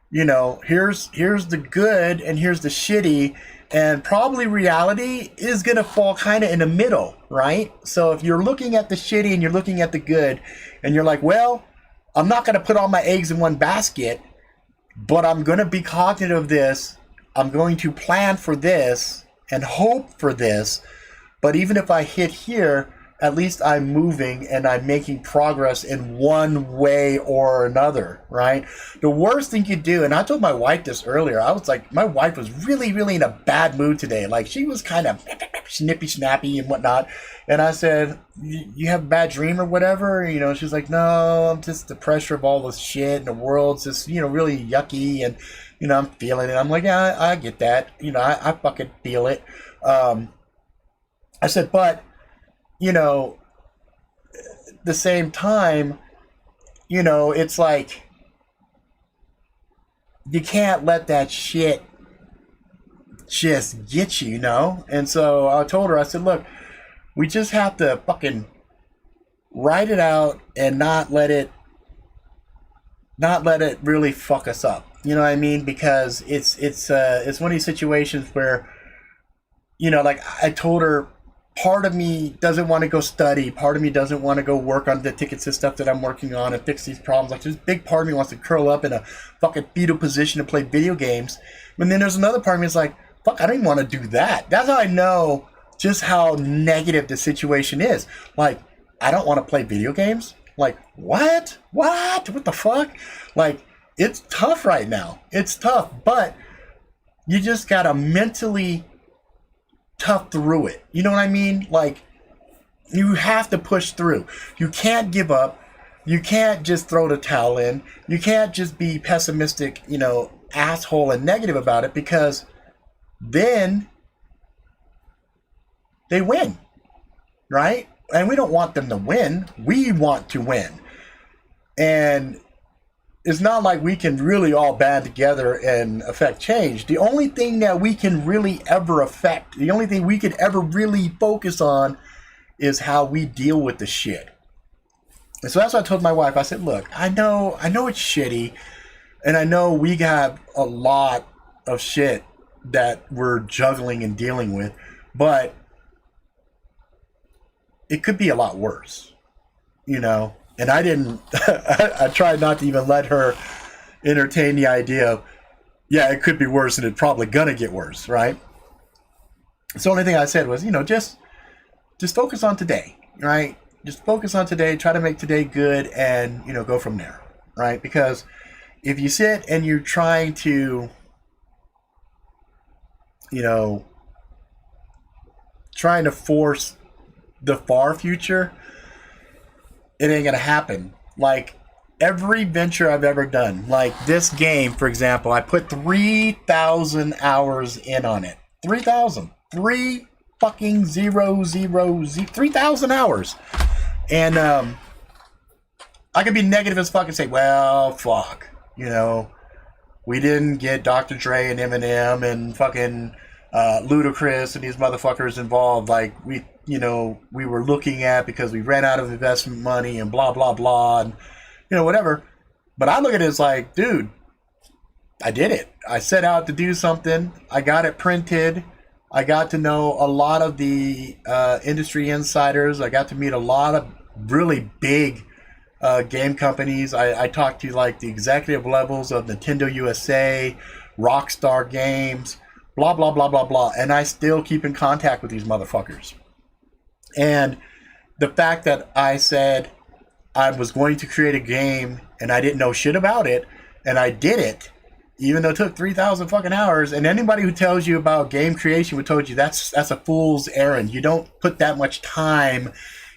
you know, here's the good and here's the shitty. And probably reality is going to fall kind of in the middle, right? So if you're looking at the shitty and you're looking at the good, and you're like, well, I'm not going to put all my eggs in one basket, but I'm going to be cognizant of this. I'm going to plan for this and hope for this. But even if I hit here, at least I'm moving and I'm making progress in one way or another, right? The worst thing you do, and I told my wife this earlier, I was like, my wife was really, really in a bad mood today. Like, she was kind of snippy, snappy and whatnot. And I said, you have a bad dream or whatever? You know, she's like, no, I'm just the pressure of all this shit and the world's just, you know, really yucky. And, you know, I'm feeling it. I'm like, yeah, I get that. You know, I fucking feel it. I said, but, you know, at the same time, you know, it's like, you can't let that shit just get you, you know? And so I told her, I said, look, we just have to fucking write it out and not let it really fuck us up. You know what I mean? Because it's one of these situations where, you know, like I told her, part of me doesn't want to go study. Part of me doesn't want to go work on the tickets and stuff that I'm working on and fix these problems. Like, this big part of me wants to curl up in a fucking fetal position and play video games. But then there's another part of me that's like, fuck, I don't even want to do that. That's how I know just how negative the situation is. Like, I don't want to play video games? Like, what? What the fuck? Like, it's tough right now. It's tough, but you just gotta mentally tough through it. You know what I mean? Like, you have to push through. You can't give up. You can't just throw the towel in. You can't just be pessimistic, you know, asshole and negative about it, because then they win, right? And we don't want them to win. We want to win. And it's not like we can really all band together and affect change. The only thing that we can really ever affect, the only thing we could ever really focus on is how we deal with the shit. And so that's what I told my wife. I said, look, I know it's shitty, and I know we got a lot of shit that we're juggling and dealing with, but it could be a lot worse, you know? And I didn't, I tried not to even let her entertain the idea of, yeah, it could be worse and it's probably gonna get worse, right? So the only thing I said was, you know, just focus on today, right? Just focus on today, try to make today good, and, you know, go from there, right? Because if you sit and you're trying to, you know, trying to force the far future, it ain't gonna happen. Like, every venture I've ever done, like this game, for example, I put 3,000 hours in on it. 3,000. 3,000 hours. And I could be negative as fuck and say, well, fuck, you know, we didn't get Dr. Dre and Eminem and fucking Ludacris and these motherfuckers involved like we were looking at because we ran out of investment money and blah, blah, blah, and, you know, whatever. But I look at it as like, dude, I did it. I set out to do something. I got it printed. I got to know a lot of the industry insiders. I got to meet a lot of really big game companies. I talked to like the executive levels of Nintendo USA, Rockstar Games, blah, blah, blah, blah, blah. And I still keep in contact with these motherfuckers. And the fact that I said I was going to create a game and I didn't know shit about it, and I did it, even though it took 3,000 fucking hours. And anybody who tells you about game creation would told you that's a fool's errand. You don't put that much time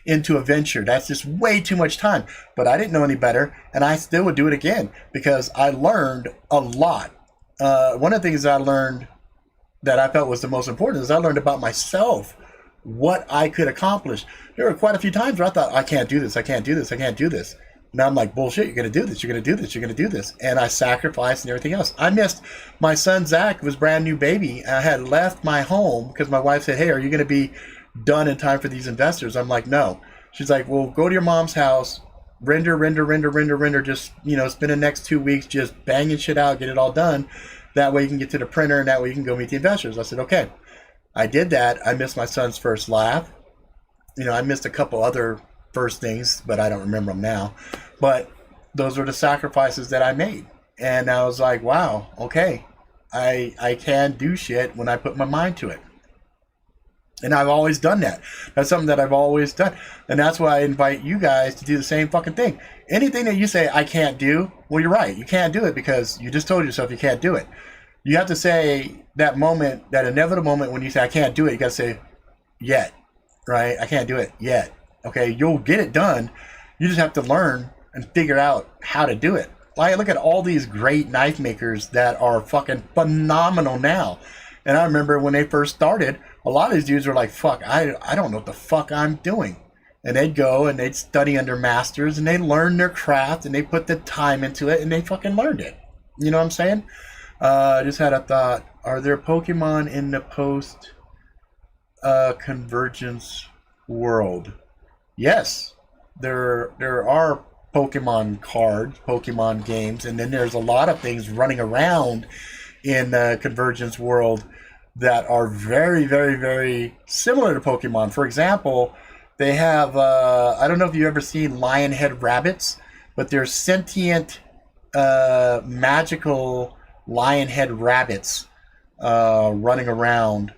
into a venture. That's just way too much time. But I didn't know any better, and I still would do it again because I learned a lot. One of the things I learned that I felt was the most important is I learned about myself, what I could accomplish. There were quite a few times where I thought, I can't do this, I can't do this, I can't do this. Now I'm like, bullshit, you're going to do this, you're going to do this, you're going to do this. And I sacrificed and everything else. I missed my son Zach, was brand new baby. I had left my home because my wife said, hey, are you going to be done in time for these investors? I'm like, no. She's like, well, go to your mom's house, render, just, you know, spend the next 2 weeks just banging shit out, get it all done. That way you can get to the printer, and that way you can go meet the investors. I said, okay. I did that. I missed my son's first laugh. You know, I missed a couple other first things, but I don't remember them now. But those were the sacrifices that I made. And I was like, wow, okay. I can do shit when I put my mind to it. And I've always done that. That's something that I've always done. And that's why I invite you guys to do the same fucking thing. Anything that you say I can't do, well, you're right. You can't do it because you just told yourself you can't do it. You have to say that moment, that inevitable moment when you say I can't do it, you got to say yet, right? I can't do it yet. Okay, you'll get it done. You just have to learn and figure out how to do it. Like, look at all these great knife makers that are fucking phenomenal now. And I remember when they first started, a lot of these dudes were like, fuck, I don't know what the fuck I'm doing. And they'd go and they'd study under masters and they learn their craft and they put the time into it and they fucking learned it. You know what I'm saying? I just had a thought. Are there Pokemon in the post convergence world? Yes. There are Pokemon cards, Pokemon games, and then there's a lot of things running around in the convergence world that are very, very, very similar to Pokemon. For example, they have, I don't know if you've ever seen lion head rabbits, but they're sentient, magical lion head rabbits running around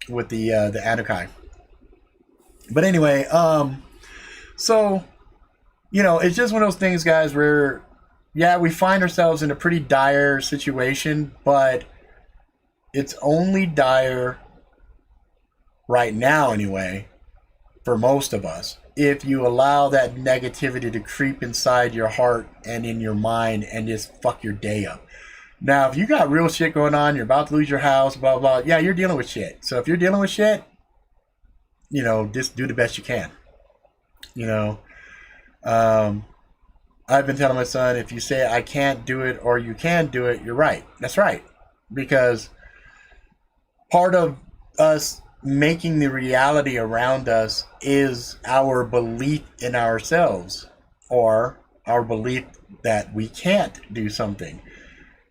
with the Anukai. But anyway, so, you know, it's just one of those things, guys, where, yeah, we find ourselves in a pretty dire situation, but it's only dire right now, anyway, for most of us, if you allow that negativity to creep inside your heart and in your mind and just fuck your day up. Now, if you got real shit going on, you're about to lose your house, blah, blah, yeah, you're dealing with shit. So if you're dealing with shit, you know, just do the best you can. You know, I've been telling my son, if you say I can't do it or you can do it, you're right. That's right. Because part of us making the reality around us is our belief in ourselves or our belief that we can't do something.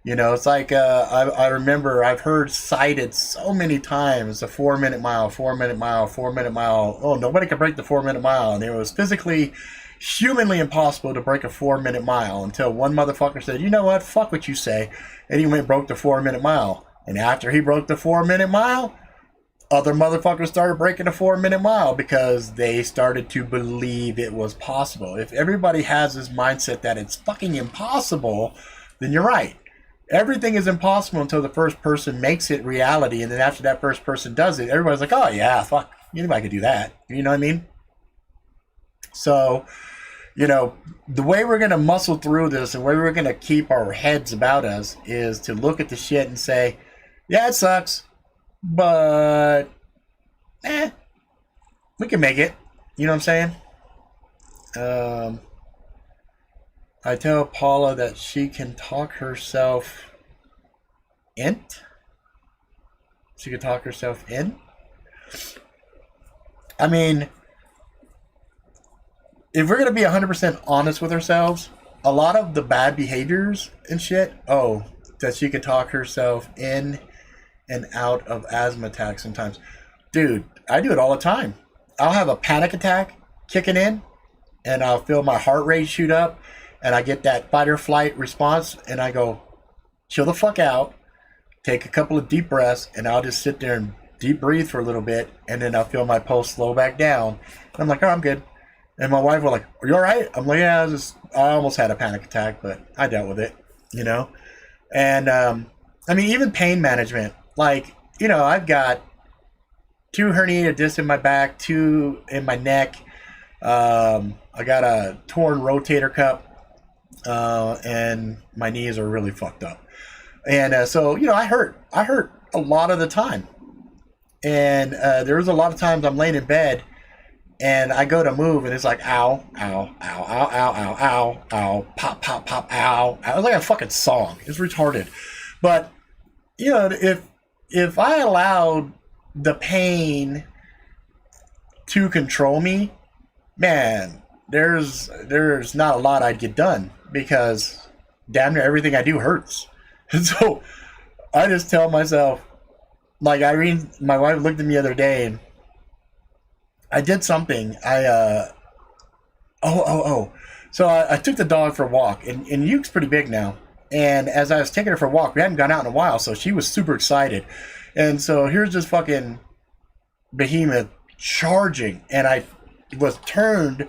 You know, it's like I remember I've heard cited so many times the 4-minute mile, 4-minute mile, 4-minute mile. Oh, nobody can break the 4-minute mile. And it was physically, humanly impossible to break a 4-minute mile until one motherfucker said, you know what, fuck what you say. And he went and broke the 4-minute mile. And after he broke the 4-minute mile, other motherfuckers started breaking the 4-minute mile because they started to believe it was possible. If everybody has this mindset that it's fucking impossible, then you're right. Everything is impossible until the first person makes it reality, and then after that first person does it, everybody's like, oh yeah, fuck, anybody could do that. You know what I mean? So, you know, the way we're going to muscle through this and the way we're going to keep our heads about us is to look at the shit and say, yeah, it sucks, but we can make it. You know what I'm saying? I tell Paula that she can talk herself in. She can talk herself in. I mean, if we're going to be 100% honest with ourselves, a lot of the bad behaviors and shit, that she could talk herself in and out of asthma attacks sometimes. Dude, I do it all the time. I'll have a panic attack kicking in, and I'll feel my heart rate shoot up, and I get that fight or flight response, and I go, chill the fuck out, take a couple of deep breaths, and I'll just sit there and deep breathe for a little bit, and then I'll feel my pulse slow back down. And I'm like, oh, I'm good. And my wife was like, are you all right? I'm like, yeah, I almost had a panic attack, but I dealt with it, you know? And, I mean, even pain management, like, you know, I've got 2 herniated discs in my back, 2 in my neck. I got a torn rotator cuff, and my knees are really fucked up. And so, you know, I hurt a lot of the time. And there's a lot of times I'm laying in bed and I go to move and it's like, ow, ow, ow, ow, ow, ow, ow, ow, pop, pop, pop, ow. It was like a fucking song. It's retarded. But, you know, if I allowed the pain to control me, man, there's not a lot I'd get done because damn near everything I do hurts. And so I just tell myself, like Irene, my wife looked at me the other day and I did something. So I took the dog for a walk, and Yuke's pretty big now. And as I was taking her for a walk, we hadn't gone out in a while, so she was super excited. And so here's this fucking behemoth charging, and I was turned,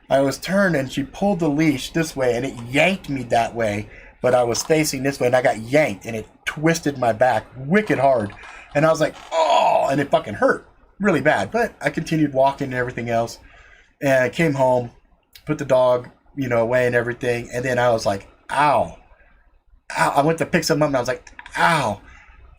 and she pulled the leash this way, and it yanked me that way, but I was facing this way, and I got yanked, and it twisted my back wicked hard. And I was like, oh, and it fucking hurt really bad. But I continued walking and everything else. And I came home, put the dog, you know, away and everything. And then I was like, ow. Ow. I went to pick something up and I was like, ow.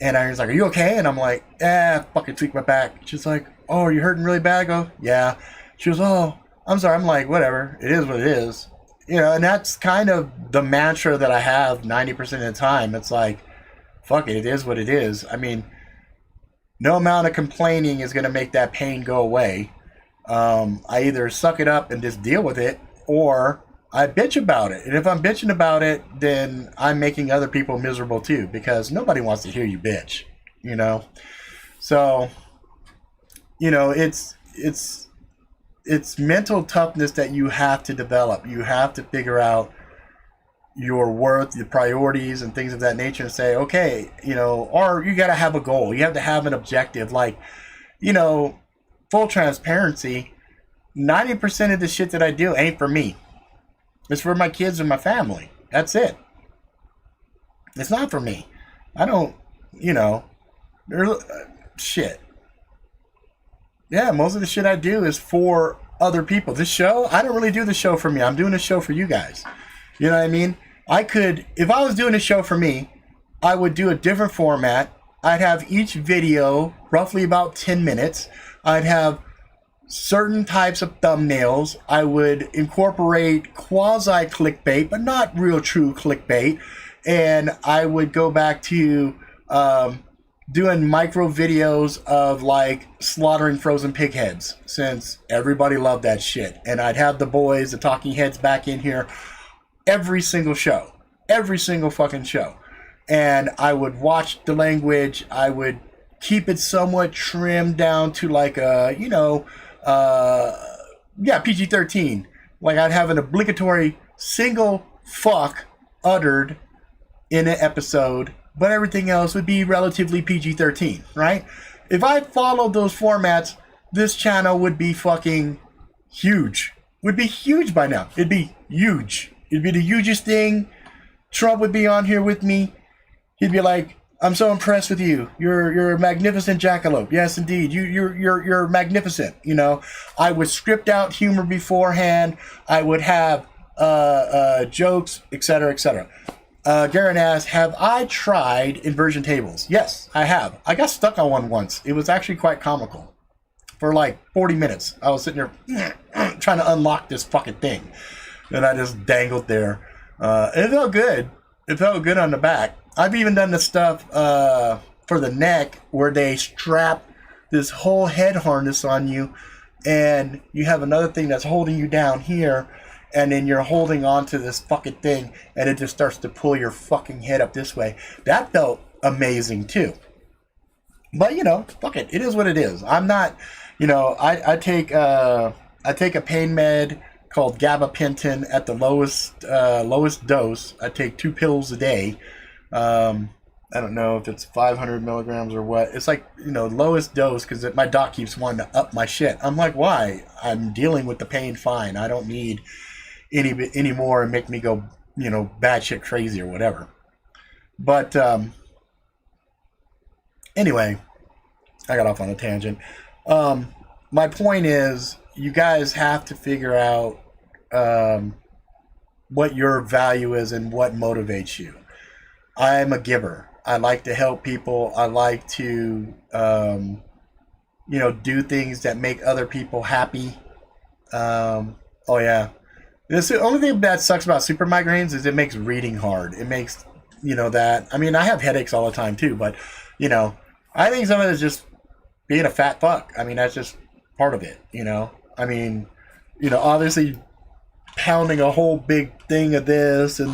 And I was like, are you okay? And I'm like, fucking tweaked my back. She's like, oh, are you hurting really bad? I go, yeah. She goes, oh, I'm sorry. I'm like, whatever. It is what it is. You know, and that's kind of the mantra that I have 90% of the time. It's like, fuck it. It is what it is. I mean, no amount of complaining is going to make that pain go away. I either suck it up and just deal with it, or I bitch about it. And if I'm bitching about it, then I'm making other people miserable too, because nobody wants to hear you bitch, you know? So, you know, it's mental toughness that you have to develop. You have to figure out your worth, your priorities, and things of that nature, and say, okay, you know, or you got to have a goal. You have to have an objective. Like, you know, full transparency, 90% of the shit that I do ain't for me. It's for my kids and my family. That's it. It's not for me. I don't, you know, shit. Yeah, most of the shit I do is for other people. This show, I don't really do the show for me. I'm doing a show for you guys. You know what I mean? I could, if I was doing a show for me, I would do a different format. I'd have each video roughly about 10 minutes. I'd have certain types of thumbnails. I would incorporate quasi clickbait, but not real true clickbait. And I would go back to doing micro videos of like slaughtering frozen pig heads, since everybody loved that shit. And I'd have the boys, the talking heads, back in here every single show, every single fucking show. And I would watch the language. I would keep it somewhat trimmed down to like a, you know, PG-13. Like I'd have an obligatory single fuck uttered in an episode, but everything else would be relatively PG-13, right? If I followed those formats, this channel would be fucking huge. Would be huge by now. It'd be huge. It'd be the hugest thing. Trump would be on here with me. He'd be like, I'm so impressed with you. You're a magnificent jackalope. Yes, indeed. You're magnificent. You know, I would script out humor beforehand. I would have jokes, etc., etc. Garen asked, have I tried inversion tables? Yes, I have. I got stuck on one once. It was actually quite comical. For like 40 minutes, I was sitting there trying to unlock this fucking thing. And I just dangled there. It felt good. It felt good on the back. I've even done the stuff for the neck where they strap this whole head harness on you, and you have another thing that's holding you down here, and then you're holding on to this fucking thing, and it just starts to pull your fucking head up this way. That felt amazing too. But you know, fuck it. It is what it is. I'm not, you know, I take a pain med called gabapentin at the lowest dose. I take 2 pills a day. I don't know if it's 500 milligrams or what. It's like, you know, lowest dose, because my doc keeps wanting to up my shit. I'm like, why? I'm dealing with the pain fine. I don't need any more and make me go, you know, batshit crazy or whatever. But anyway, I got off on a tangent. My point is, you guys have to figure out what your value is and what motivates you. I'm a giver. I like to help people. I like to, you know, do things that make other people happy. Oh yeah. The only thing that sucks about super migraines is it makes reading hard. It makes, you know, that. I mean, I have headaches all the time too, but, you know, I think some of it is just being a fat fuck. I mean, that's just part of it, you know. I mean, you know, obviously pounding a whole big thing of this and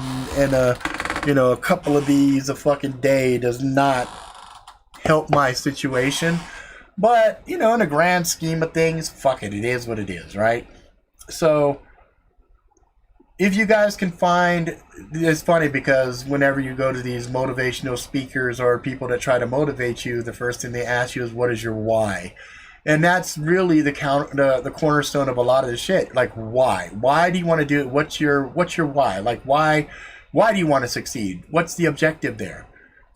you know, a couple of these a fucking day does not help my situation. But, you know, in the grand scheme of things, fuck it. It is what it is, right? So, if you guys can find... It's funny because whenever you go to these motivational speakers or people that try to motivate you, the first thing they ask you is, what is your why? And that's really the cornerstone of a lot of the shit. Like, why? Why do you want to do it? What's your why? Like, why do you want to succeed? What's the objective there?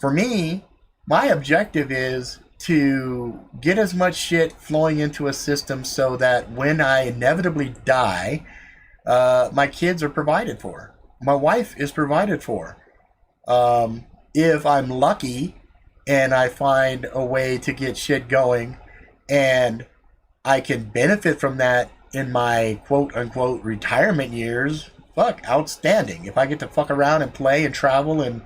For me, my objective is to get as much shit flowing into a system so that when I inevitably die, my kids are provided for. My wife is provided for. If I'm lucky and I find a way to get shit going and I can benefit from that in my quote-unquote retirement years, fuck, outstanding. If I get to fuck around and play and travel and,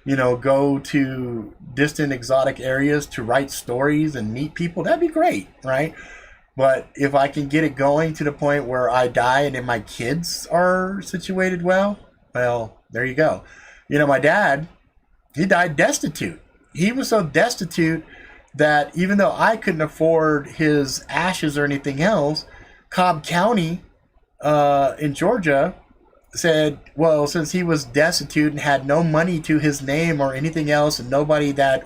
you know, go to distant exotic areas to write stories and meet people, that'd be great, right? But if I can get it going to the point where I die and then my kids are situated well, there you go. You know, my dad, he died destitute. He was so destitute that even though I couldn't afford his ashes or anything else, Cobb County in Georgia said, well, since he was destitute and had no money to his name or anything else, and nobody that,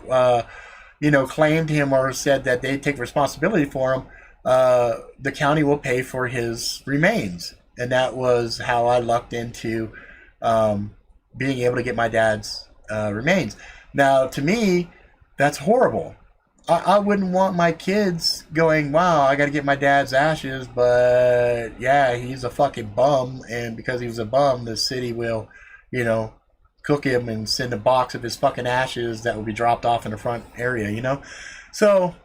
you know, claimed him or said that they'd take responsibility for him, the county will pay for his remains. And that was how I lucked into being able to get my dad's remains. Now, to me, that's horrible. I wouldn't want my kids going, wow, I got to get my dad's ashes, but yeah, he's a fucking bum, and because he was a bum, the city will, you know, cook him and send a box of his fucking ashes that will be dropped off in the front area, you know? So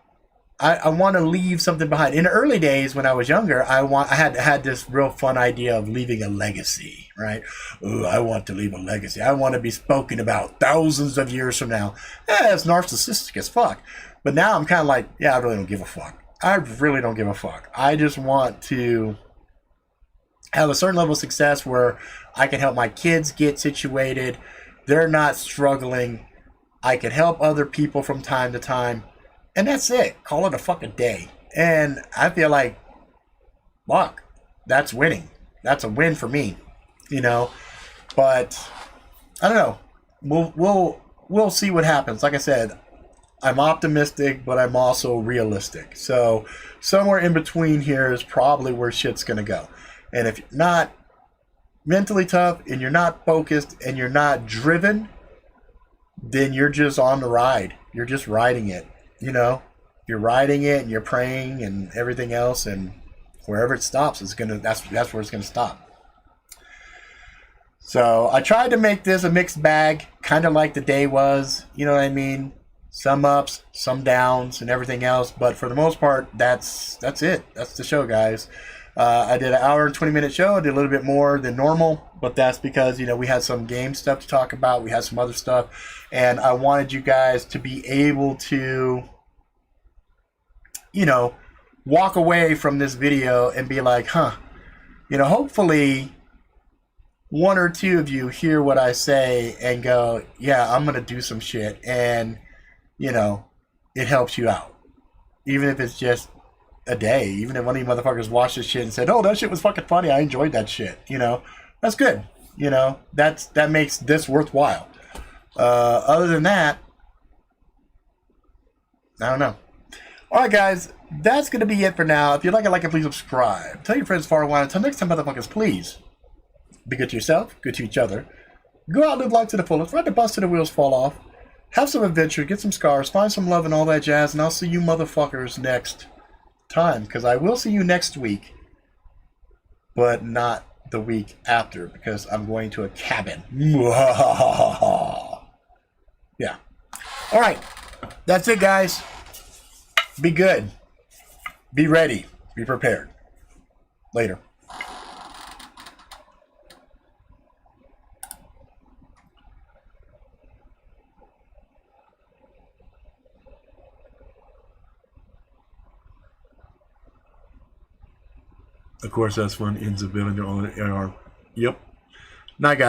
I want to leave something behind. In the early days when I was younger, I had this real fun idea of leaving a legacy, right? Ooh, I want to leave a legacy. I want to be spoken about thousands of years from now. It's narcissistic as fuck. But now I'm kind of like, yeah, I really don't give a fuck. I really don't give a fuck. I just want to have a certain level of success where I can help my kids get situated. They're not struggling. I can help other people from time to time. And that's it. Call it a fucking day. And I feel like, fuck, that's winning. That's a win for me, you know. But I don't know. We'll see what happens. Like I said, I'm optimistic, but I'm also realistic. So somewhere in between here is probably where shit's gonna go. And if you're not mentally tough and you're not focused and you're not driven, then you're just on the ride. You're just riding it. You know, you're riding it and you're praying and everything else, and wherever it stops, that's where it's gonna stop. So I tried to make this a mixed bag, kind of like the day was. You know what I mean? Some ups, some downs, and everything else. But for the most part, that's it. That's the show, guys. I did an hour and 20-minute show. I did a little bit more than normal, but that's because, you know, we had some game stuff to talk about. We had some other stuff, and I wanted you guys to be able to, you know, walk away from this video and be like, huh, you know, hopefully one or two of you hear what I say and go, yeah, I'm going to do some shit. And, you know, it helps you out. Even if it's just a day, even if one of you motherfuckers watched this shit and said, oh, that shit was fucking funny, I enjoyed that shit, you know, that's good. You know, that makes this worthwhile. Other than that, I don't know. All right, guys, that's going to be it for now. If you like it, please subscribe. Tell your friends far and wide. Until next time, motherfuckers, please be good to yourself, good to each other. Go out and live life to the fullest. Ride the bus till the wheels fall off. Have some adventure, get some scars, find some love and all that jazz, and I'll see you motherfuckers next time, because I will see you next week, but not the week after, because I'm going to a cabin. Yeah. All right. That's it, guys. Be good. Be ready. Be prepared. Later. Of course, that's when ends up building their own AR. Yep. Night, guys.